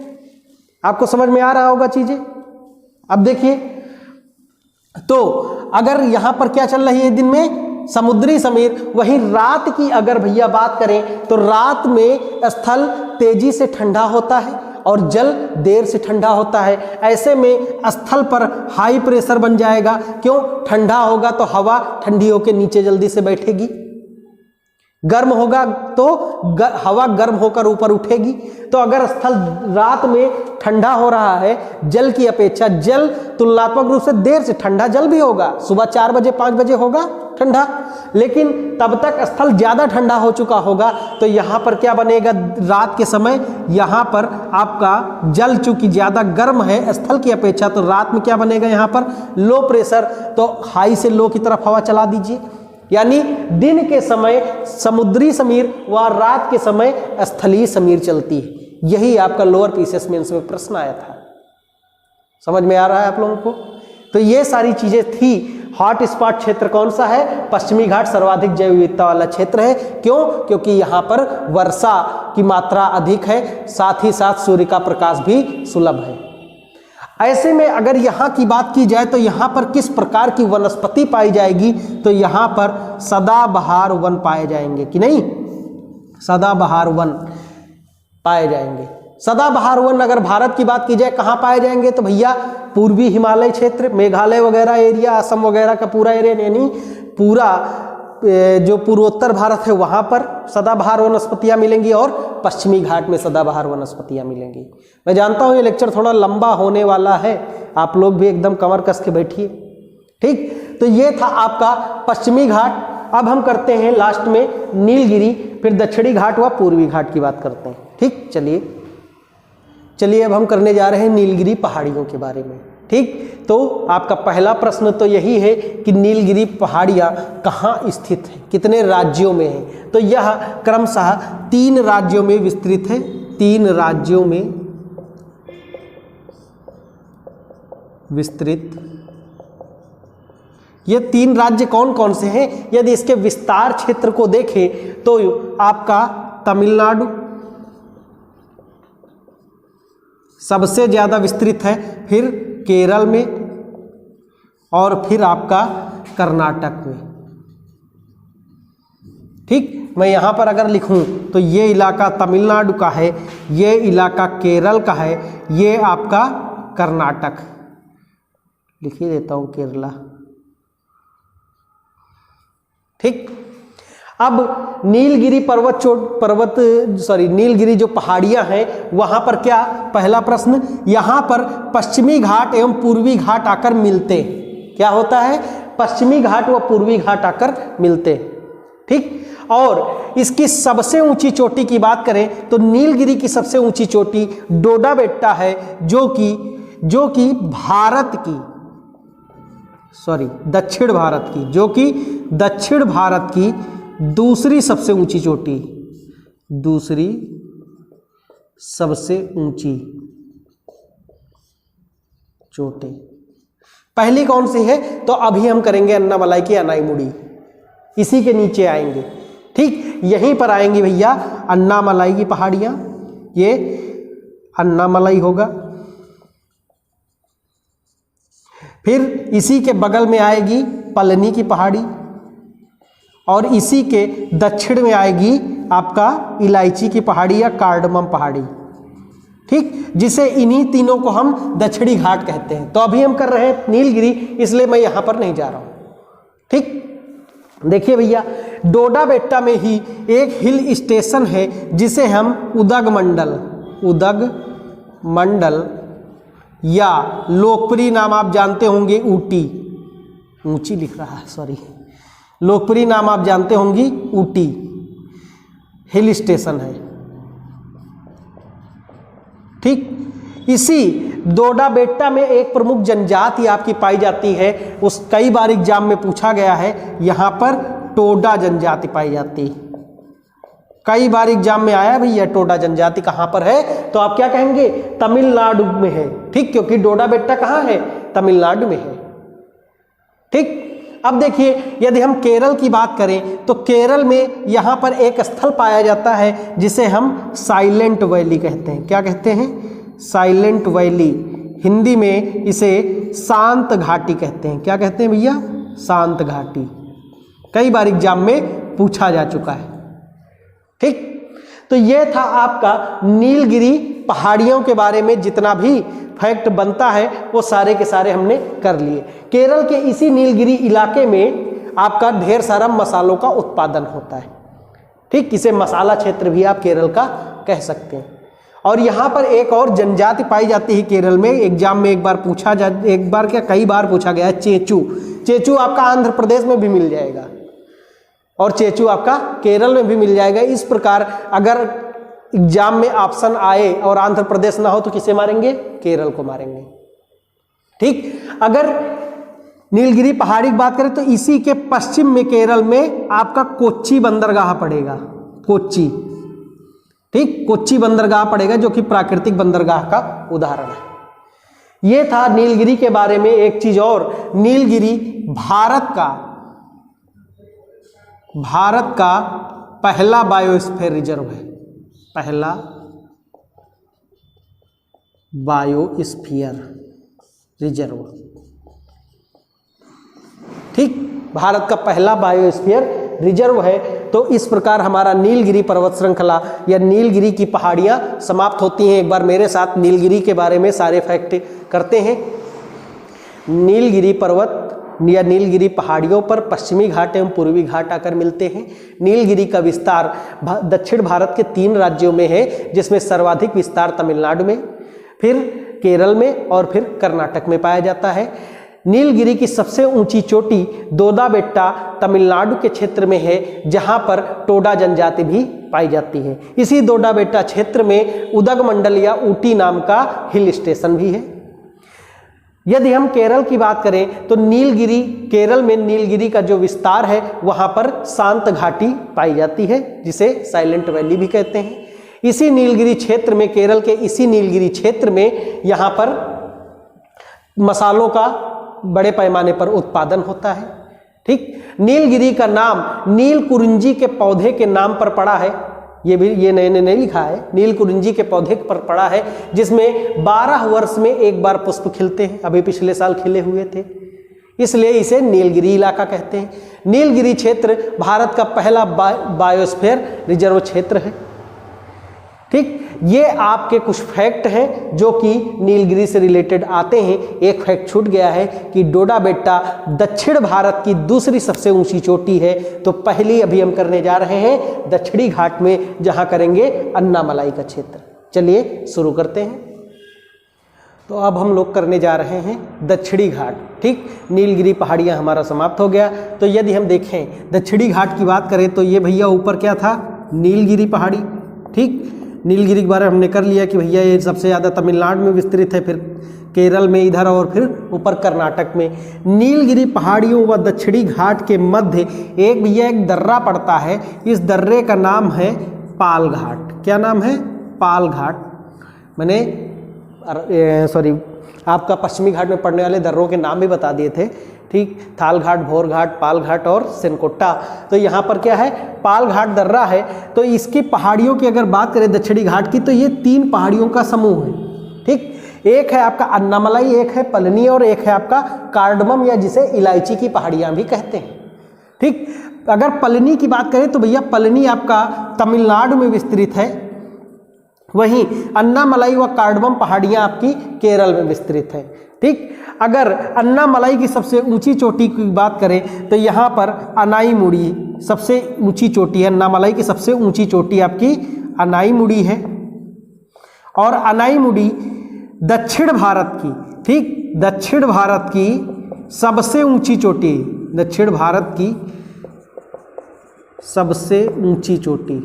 आपको समझ में आ रहा होगा चीजें। अब देखिए, तो अगर यहां पर क्या चल रही है दिन में? समुद्री समीर। वहीं रात की अगर भैया बात करें तो रात में स्थल तेजी से ठंडा होता है और जल देर से ठंडा होता है। ऐसे में स्थल पर हाई प्रेशर बन जाएगा। क्यों? ठंडा होगा तो हवा ठंडी होकर नीचे जल्दी से बैठेगी, गर्म होगा तो हवा गर्म होकर ऊपर उठेगी। तो अगर स्थल रात में ठंडा हो रहा है जल की अपेक्षा, जल तुलनात्मक रूप से देर से ठंडा जल भी होगा, सुबह 4 बजे 5 बजे होगा ठंडा, लेकिन तब तक स्थल ज़्यादा ठंडा हो चुका होगा। तो यहाँ पर क्या बनेगा? रात के समय यहाँ पर आपका जल चूंकि ज़्यादा गर्म है स्थल की अपेक्षा, तो रात में क्या बनेगा? यहाँ पर लो प्रेशर। तो हाई से लो की तरफ हवा चला दीजिए, यानी दिन के समय समुद्री समीर व रात के समय स्थलीय समीर चलती है। यही आपका लोअर पीसीएस मेंस में प्रश्न आया था। समझ में आ रहा है आप लोगों को? तो ये सारी चीजें थी। हॉट स्पॉट क्षेत्र कौन सा है? पश्चिमी घाट सर्वाधिक जैव विविधता वाला क्षेत्र है। क्यों? क्योंकि यहाँ पर वर्षा की मात्रा अधिक है, साथ ही साथ सूर्य का प्रकाश भी सुलभ है। ऐसे में अगर यहाँ की बात की जाए तो यहाँ पर किस प्रकार की वनस्पति पाई जाएगी? तो यहाँ पर सदाबहार वन पाए जाएंगे कि नहीं? सदाबहार वन पाए जाएंगे। सदाबहार वन अगर भारत की बात की जाए कहाँ पाए जाएंगे? तो भैया पूर्वी हिमालय क्षेत्र, मेघालय वगैरह एरिया, असम वगैरह का पूरा एरिया, यानी पूरा जो पूर्वोत्तर भारत है वहाँ पर सदाबहार वनस्पतियाँ मिलेंगी और पश्चिमी घाट में सदाबहार वनस्पतियाँ मिलेंगी। मैं जानता हूँ ये लेक्चर थोड़ा लंबा होने वाला है, आप लोग भी एकदम कमर कस के बैठिए, ठीक। तो ये था आपका पश्चिमी घाट। अब हम करते हैं लास्ट में नीलगिरी, फिर दक्षिणी घाट व पूर्वी घाट की बात करते हैं, ठीक। चलिए अब हम करने जा रहे हैं नीलगिरी पहाड़ियों के बारे में, ठीक। तो आपका पहला प्रश्न तो यही है कि नीलगिरी पहाड़ियाँ कहाँ स्थित है, कितने राज्यों में है? तो यह क्रमशः 3 राज्यों में विस्तृत है। 3 राज्यों में विस्तृत। ये 3 राज्य कौन कौन से हैं? यदि इसके विस्तार क्षेत्र को देखें तो आपका तमिलनाडु सबसे ज्यादा विस्तृत है, फिर केरल में और फिर आपका कर्नाटक में, ठीक। मैं यहाँ पर अगर लिखूँ तो ये इलाका तमिलनाडु का है, ये इलाका केरल का है, ये आपका कर्नाटक, लिख ही देता हूँ केरला, ठीक। अब नीलगिरी नीलगिरी जो पहाड़ियाँ हैं वहाँ पर क्या, पहला प्रश्न, यहाँ पर पश्चिमी घाट एवं पूर्वी घाट आकर मिलते हैं। क्या होता है? पश्चिमी घाट व पूर्वी घाट आकर मिलते हैं, ठीक। और इसकी सबसे ऊंची चोटी की बात करें तो नीलगिरी की सबसे ऊंची चोटी डोडा बेट्टा है, जो कि दक्षिण भारत की, जो कि दक्षिण भारत की दूसरी सबसे ऊंची चोटी, दूसरी सबसे ऊंची चोटी। पहली कौन सी है? तो अभी हम करेंगे अन्नामलाई की अनाईमुड़ी, इसी के नीचे आएंगे। ठीक, यहीं पर आएंगी भैया अन्नामलाई की पहाड़ियाँ, ये अन्नामलाई होगा। फिर इसी के बगल में आएगी पलनी की पहाड़ी, और इसी के दक्षिण में आएगी आपका इलायची की पहाड़ी या कार्डमम पहाड़ी। ठीक, जिसे इन्हीं तीनों को हम दक्षिणी घाट कहते हैं। तो अभी हम कर रहे हैं नीलगिरी, इसलिए मैं यहाँ पर नहीं जा रहा हूँ। ठीक, देखिए भैया, डोडा बेट्टा में ही एक हिल स्टेशन है जिसे हम उदग मंडल या लोकप्रिय नाम आप जानते होंगे ऊटी, ऊंची लिख रहा है सॉरी, लोकप्रिय नाम आप जानते होंगी ऊटी हिल स्टेशन है। ठीक, इसी डोडा बेट्टा में एक प्रमुख जनजाति आपकी पाई जाती है, उस कई बार एग्जाम में पूछा गया है, यहाँ पर टोडा जनजाति पाई जाती है। कई बार एग्जाम में आया भैया टोडा जनजाति कहाँ पर है, तो आप क्या कहेंगे? तमिलनाडु में है। ठीक, क्योंकि डोडा बेट्टा कहाँ है? तमिलनाडु में है। ठीक, अब देखिए, यदि हम केरल की बात करें तो केरल में यहाँ पर एक स्थल पाया जाता है जिसे हम साइलेंट वैली कहते हैं। क्या कहते हैं? साइलेंट वैली, हिंदी में इसे शांत घाटी कहते हैं। क्या कहते हैं भैया? शांत घाटी। कई बार एग्जाम में पूछा जा चुका है। ठीक, तो ये था आपका नीलगिरी पहाड़ियों के बारे में जितना भी फैक्ट बनता है वो सारे के सारे हमने कर लिए। केरल के इसी नीलगिरी इलाके में आपका ढेर सारा मसालों का उत्पादन होता है। ठीक, इसे मसाला क्षेत्र भी आप केरल का कह सकते हैं। और यहाँ पर एक और जनजाति पाई जाती है केरल में, एग्जाम में एक बार क्या कई बार पूछा गया है, चेचू। चेचू आपका आंध्र प्रदेश में भी मिल जाएगा और चेचू आपका केरल में भी मिल जाएगा। इस प्रकार अगर एग्जाम में ऑप्शन आए और आंध्र प्रदेश ना हो तो किसे मारेंगे? केरल को मारेंगे। ठीक, अगर नीलगिरी पहाड़ी की बात करें तो इसी के पश्चिम में केरल में आपका कोच्चि बंदरगाह पड़ेगा, कोच्चि। ठीक, कोच्चि बंदरगाह पड़ेगा जो कि प्राकृतिक बंदरगाह का उदाहरण है। यह था नीलगिरी के बारे में। एक चीज और, नीलगिरी भारत का पहला बायोस्फीयर रिजर्व है, पहला बायोस्फीयर रिजर्व। ठीक, भारत का पहला बायोस्फीयर रिजर्व है। तो इस प्रकार हमारा नीलगिरी पर्वत श्रृंखला या नीलगिरी की पहाड़ियाँ समाप्त होती हैं। एक बार मेरे साथ नीलगिरी के बारे में सारे फैक्ट करते हैं। नीलगिरी पर्वत या नीलगिरी पहाड़ियों पर पश्चिमी घाट एवं पूर्वी घाट आकर मिलते हैं। नीलगिरी का विस्तार दक्षिण भारत के 3 राज्यों में है, जिसमें सर्वाधिक विस्तार तमिलनाडु में, फिर केरल में और फिर कर्नाटक में पाया जाता है। नीलगिरी की सबसे ऊंची चोटी डोडा बेट्टा तमिलनाडु के क्षेत्र में है, जहां पर टोडा जनजाति भी पाई जाती है। इसी डोडा बेट्टा क्षेत्र में उदगमंडल या ऊटी नाम का हिल स्टेशन भी है। यदि हम केरल की बात करें तो नीलगिरी, केरल में नीलगिरी का जो विस्तार है वहां पर शांत घाटी पाई जाती है, जिसे साइलेंट वैली भी कहते हैं। इसी नीलगिरी क्षेत्र में, केरल के इसी नीलगिरी क्षेत्र में यहाँ पर मसालों का बड़े पैमाने पर उत्पादन होता है। ठीक, नीलगिरी का नाम नील कुरिंजी के पौधे के नाम पर पड़ा है। ये नए नहीं लिखा है, नील कुरिंजी के पौधे पर पड़ा है, जिसमें 12 वर्ष में एक बार पुष्प खिलते हैं। अभी पिछले साल खिले हुए थे, इसलिए इसे नीलगिरी इलाका कहते हैं। नीलगिरी क्षेत्र भारत का पहला बायोस्फीयर रिजर्व क्षेत्र है। ठीक, ये आपके कुछ फैक्ट हैं जो कि नीलगिरी से रिलेटेड आते हैं। एक फैक्ट छूट गया है कि डोडा बेट्टा दक्षिण भारत की दूसरी सबसे ऊंची चोटी है। तो पहली अभी हम करने जा रहे हैं दक्षिणी घाट में, जहां करेंगे अन्नामलाई का क्षेत्र। चलिए शुरू करते हैं। तो अब हम लोग करने जा रहे हैं दक्षिणी घाट। ठीक, नीलगिरी पहाड़ियाँ हमारा समाप्त हो गया। तो यदि हम देखें दक्षिणी घाट की बात करें तो ये भैया ऊपर क्या था? नीलगिरी पहाड़ी। ठीक, नीलगिरी के बारे में हमने कर लिया कि भैया ये सबसे ज़्यादा तमिलनाडु में विस्तृत है, फिर केरल में इधर, और फिर ऊपर कर्नाटक में। नीलगिरी पहाड़ियों व दक्षिणी घाट के मध्य एक भैया एक दर्रा पड़ता है। इस दर्रे का नाम है पाल घाट। क्या नाम है? पाल घाट। मैंने आपका पश्चिमी घाट में पड़ने वाले दर्रों के नाम भी बता दिए थे, ठीक। थाल घाट, भोर घाट, पाल घाट और सेनकोट्टा। तो यहाँ पर क्या है, पाल घाट दर्रा है। तो इसकी पहाड़ियों की अगर बात करें दक्षिणी घाट की, तो ये 3 पहाड़ियों का समूह है, ठीक। एक है आपका अन्नामलाई, एक है पलनी और एक है आपका कार्डमम या जिसे इलायची की पहाड़ियाँ भी कहते हैं, ठीक। अगर पलनी की बात करें तो भैया पलनी आपका तमिलनाडु में विस्तृत है, वहीं अन्नामलाई व कार्डमम पहाड़ियाँ आपकी केरल में विस्तृत है, ठीक। अगर अन्नामलाई की सबसे ऊंची चोटी की बात करें तो यहाँ पर अनाईमुड़ी सबसे ऊंची चोटी है। अन्नामलाई की सबसे ऊंची चोटी आपकी अनाईमुड़ी है और अनाईमुड़ी दक्षिण भारत की, ठीक, दक्षिण भारत की सबसे ऊंची चोटी, दक्षिण भारत की सबसे ऊंची चोटी,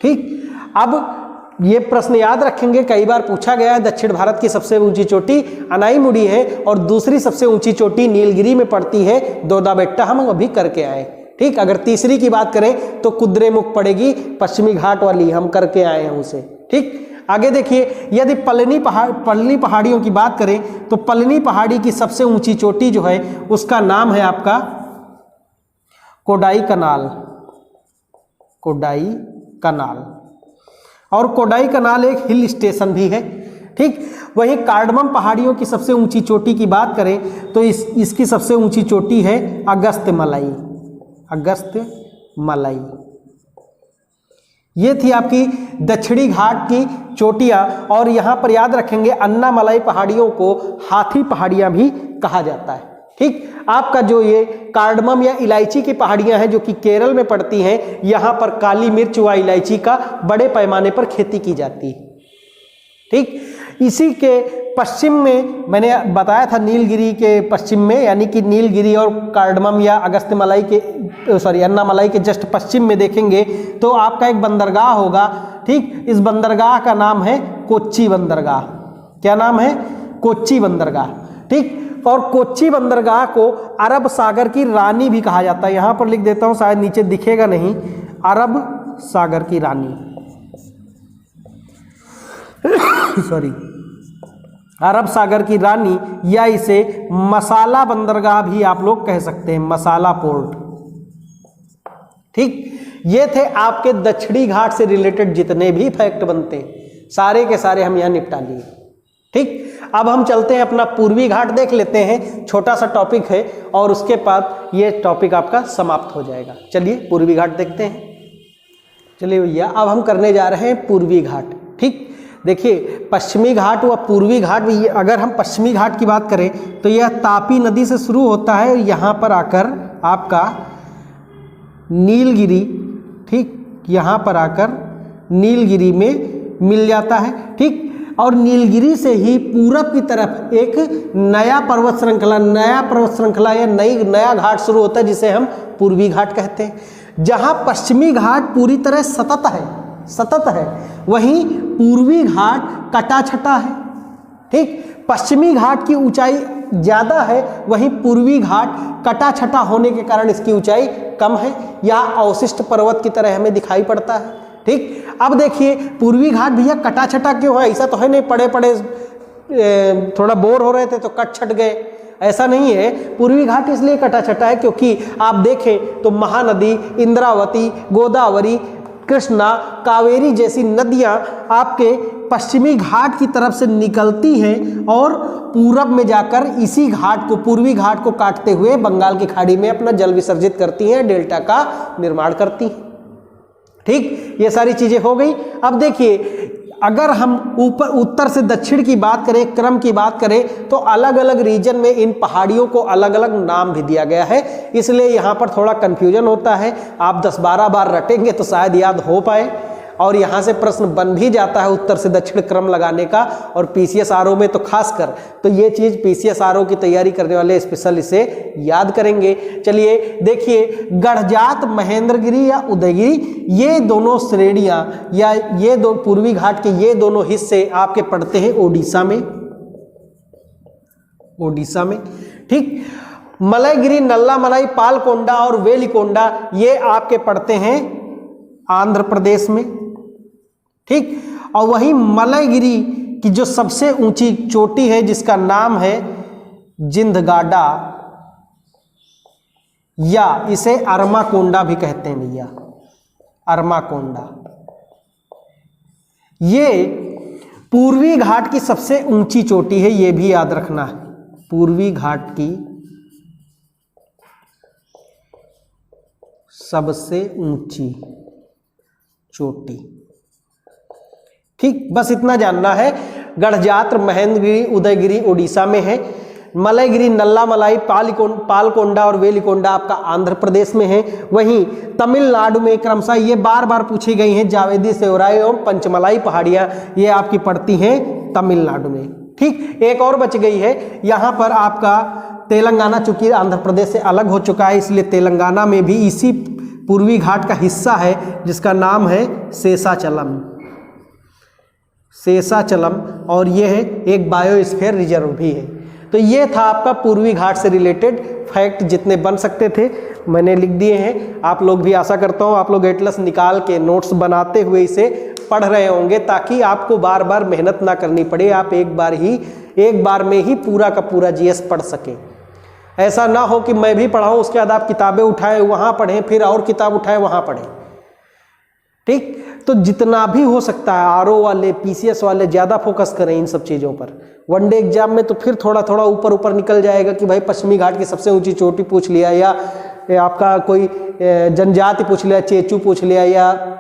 ठीक। अब ये प्रश्न याद रखेंगे, कई बार पूछा गया है। दक्षिण भारत की सबसे ऊंची चोटी अनाईमुड़ी है और दूसरी सबसे ऊंची चोटी नीलगिरी में पड़ती है, दोदाबेट्टा हम अभी करके आए, ठीक। अगर तीसरी की बात करें तो कुद्रेमुख पड़ेगी, पश्चिमी घाट वाली, हम करके आए हैं उसे, ठीक। आगे देखिए, यदि पलनी पहाड़ियों की बात करें तो पलनी पहाड़ी की सबसे ऊंची चोटी जो है उसका नाम है आपका कोडाई कनाल, कोडाई कनाल। और कोडाई कनाल एक हिल स्टेशन भी है, ठीक। वहीं कार्डमम पहाड़ियों की सबसे ऊंची चोटी की बात करें तो इसकी सबसे ऊंची चोटी है अगस्त्य मलाई, अगस्त्य मलाई। ये थी आपकी दक्षिणी घाट की चोटियां। और यहाँ पर याद रखेंगे अन्नामलाई पहाड़ियों को हाथी पहाड़ियां भी कहा जाता है, ठीक। आपका जो ये कार्डमम या इलायची की पहाड़ियां हैं जो कि केरल में पड़ती हैं, यहाँ पर काली मिर्च व इलायची का बड़े पैमाने पर खेती की जाती है, ठीक। इसी के पश्चिम में मैंने बताया था, नीलगिरी के पश्चिम में, यानी कि नीलगिरी और कार्डमम या अगस्त्यमलाई के अन्नामलाई के जस्ट पश्चिम में देखेंगे तो आपका एक बंदरगाह होगा, ठीक। इस बंदरगाह का नाम है कोच्चि बंदरगाह। क्या नाम है? कोच्चि बंदरगाह, ठीक। और कोच्चि बंदरगाह को अरब सागर की रानी भी कहा जाता है। यहाँ पर लिख देता हूँ, शायद नीचे दिखेगा नहीं, अरब सागर की रानी सॉरी, अरब सागर की रानी, या इसे मसाला बंदरगाह भी आप लोग कह सकते हैं, मसाला पोर्ट, ठीक। ये थे आपके दक्षिणी घाट से रिलेटेड जितने भी फैक्ट बनते हैं, सारे के सारे हम यहाँ निपटा लिए, ठीक। अब हम चलते हैं अपना पूर्वी घाट देख लेते हैं, छोटा सा टॉपिक है और उसके बाद ये टॉपिक आपका समाप्त हो जाएगा। चलिए पूर्वी घाट देखते हैं। चलिए भैया, अब हम करने जा रहे हैं पूर्वी घाट, ठीक। देखिए पश्चिमी घाट व पूर्वी घाट भी, अगर हम पश्चिमी घाट की बात करें तो यह तापी नदी से शुरू होता है, यहाँ पर आकर आपका नीलगिरी, ठीक, यहाँ पर आकर नीलगिरी में मिल जाता है, ठीक। और नीलगिरी से ही पूरब की तरफ एक नया पर्वत श्रृंखला या नया घाट शुरू होता है जिसे हम पूर्वी घाट कहते हैं। जहाँ पश्चिमी घाट पूरी तरह सतत है, वहीं पूर्वी घाट कटा-छटा है, ठीक। पश्चिमी घाट की ऊंचाई ज़्यादा है, वहीं पूर्वी घाट कटा-छटा होने के कारण इसकी ऊंचाई कम है या अवशिष्ट पर्वत की तरह हमें दिखाई पड़ता है, ठीक। अब देखिए पूर्वी घाट भैया कटा-छटा क्यों है? ऐसा तो है नहीं पड़े थोड़ा बोर हो रहे थे तो कट छट गए, ऐसा नहीं है। पूर्वी घाट इसलिए कटा-छटा है क्योंकि आप देखें तो महानदी, इंद्रावती, गोदावरी, कृष्णा, कावेरी जैसी नदियां आपके पश्चिमी घाट की तरफ से निकलती हैं और पूरब में जाकर इसी घाट को, पूर्वी घाट को काटते हुए बंगाल की खाड़ी में अपना जल विसर्जित करती हैं, डेल्टा का निर्माण करती हैं, ठीक। ये सारी चीजें हो गई। अब देखिए अगर हम ऊपर उत्तर से दक्षिण की बात करें, क्रम की बात करें, तो अलग अलग रीजन में इन पहाड़ियों को अलग अलग नाम भी दिया गया है, इसलिए यहाँ पर थोड़ा कन्फ्यूजन होता है। आप 10-12 बार रटेंगे तो शायद याद हो पाए, और यहाँ से प्रश्न बन भी जाता है उत्तर से दक्षिण क्रम लगाने का, और PCSRO में तो खासकर, तो ये चीज़ PCSRO की तैयारी करने वाले स्पेशल इसे याद करेंगे। चलिए देखिए, गढ़जात, महेंद्रगिरी या उदयगिरी, ये दोनों श्रेणियाँ या ये दो पूर्वी घाट के ये दोनों हिस्से आपके पड़ते हैं ओडिशा में, ठीक। मलयगिरी, नल्लामलाई, पालकोंडा और वेलिकोंडा ये आपके पड़ते हैं आंध्र प्रदेश में, ठीक। और वहीं मलयगिरी की जो सबसे ऊंची चोटी है जिसका नाम है जिंदगाडा या इसे अरमाकोंडा भी कहते हैं भैया, अरमाकोंडा। ये पूर्वी घाट की सबसे ऊंची चोटी है, ये भी याद रखना है, पूर्वी घाट की सबसे ऊंची चोटी। ठीक, बस इतना जानना है। गढ़जात्र, महेंद्रगिरी, उदयगिरी उड़ीसा में है। मलयगिरी, नल्लामलाई, पालकोंडा और वेलिकोंडा आपका आंध्र प्रदेश में है। वहीं तमिलनाडु में क्रमशः ये बार बार पूछी गई हैं, जावेदी, सेवराई और पंचमलाई पहाड़ियां, ये आपकी पड़ती हैं तमिलनाडु में। ठीक, एक और बच गई है यहाँ पर आपका तेलंगाना, चूंकि आंध्र प्रदेश से अलग हो चुका है इसलिए तेलंगाना में भी इसी पूर्वी घाट का हिस्सा है जिसका नाम है शेषाचलम, शेषाचलम, और यह है एक बायोस्फीयर रिजर्व भी है। तो ये था आपका पूर्वी घाट से रिलेटेड फैक्ट, जितने बन सकते थे मैंने लिख दिए हैं। आप लोग भी, आशा करता हूँ आप लोग एटलस निकाल के नोट्स बनाते हुए इसे पढ़ रहे होंगे, ताकि आपको बार बार मेहनत ना करनी पड़े, आप एक बार में ही पूरा का पूरा जीएस पढ़ सकें। ऐसा ना हो कि मैं भी पढ़ाऊँ उसके बाद आप किताबें उठाएं वहाँ पढ़ें, फिर और किताब उठाएं वहाँ पढ़ें। ठीक, तो जितना भी हो सकता है आरओ वाले, पीसीएस वाले ज़्यादा फोकस करें इन सब चीज़ों पर। वनडे एग्जाम में तो फिर थोड़ा थोड़ा ऊपर ऊपर निकल जाएगा कि भाई पश्चिमी घाट की सबसे ऊंची चोटी पूछ लिया, या आपका कोई जनजाति पूछ लिया, चेचू पूछ लिया, या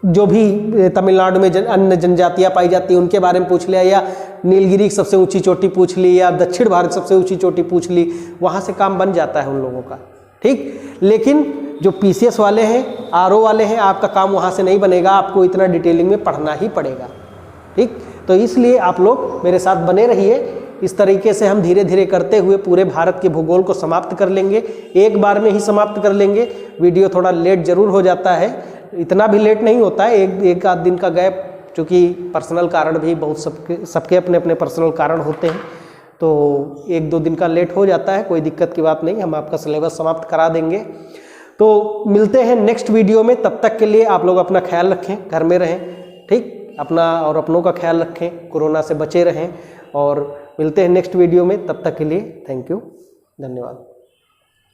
जो भी तमिलनाडु में अन्य जनजातियाँ पाई जाती हैं उनके बारे में पूछ लिया, या नीलगिरी की सबसे ऊंची चोटी पूछ ली, या दक्षिण भारत सबसे ऊंची चोटी पूछ ली, वहाँ से काम बन जाता है उन लोगों का। ठीक, लेकिन जो पीसीएस वाले हैं, आरओ वाले हैं, आपका काम वहाँ से नहीं बनेगा, आपको इतना डिटेलिंग में पढ़ना ही पड़ेगा। ठीक, तो इसलिए आप लोग मेरे साथ बने रहिए। इस तरीके से हम धीरे धीरे करते हुए पूरे भारत के भूगोल को समाप्त कर लेंगे, एक बार में ही समाप्त कर लेंगे। वीडियो थोड़ा लेट जरूर हो जाता है, इतना भी लेट नहीं होता है, एक आध दिन का गैप, क्योंकि पर्सनल कारण भी बहुत सबके अपने अपने पर्सनल कारण होते हैं, तो एक दो दिन का लेट हो जाता है, कोई दिक्कत की बात नहीं, हम आपका सिलेबस समाप्त करा देंगे। तो मिलते हैं नेक्स्ट वीडियो में, तब तक के लिए आप लोग अपना ख्याल रखें, घर में रहें। ठीक, अपना और अपनों का ख्याल रखें, कोरोना से बचे रहें, और मिलते हैं नेक्स्ट वीडियो में। तब तक के लिए थैंक यू, धन्यवाद।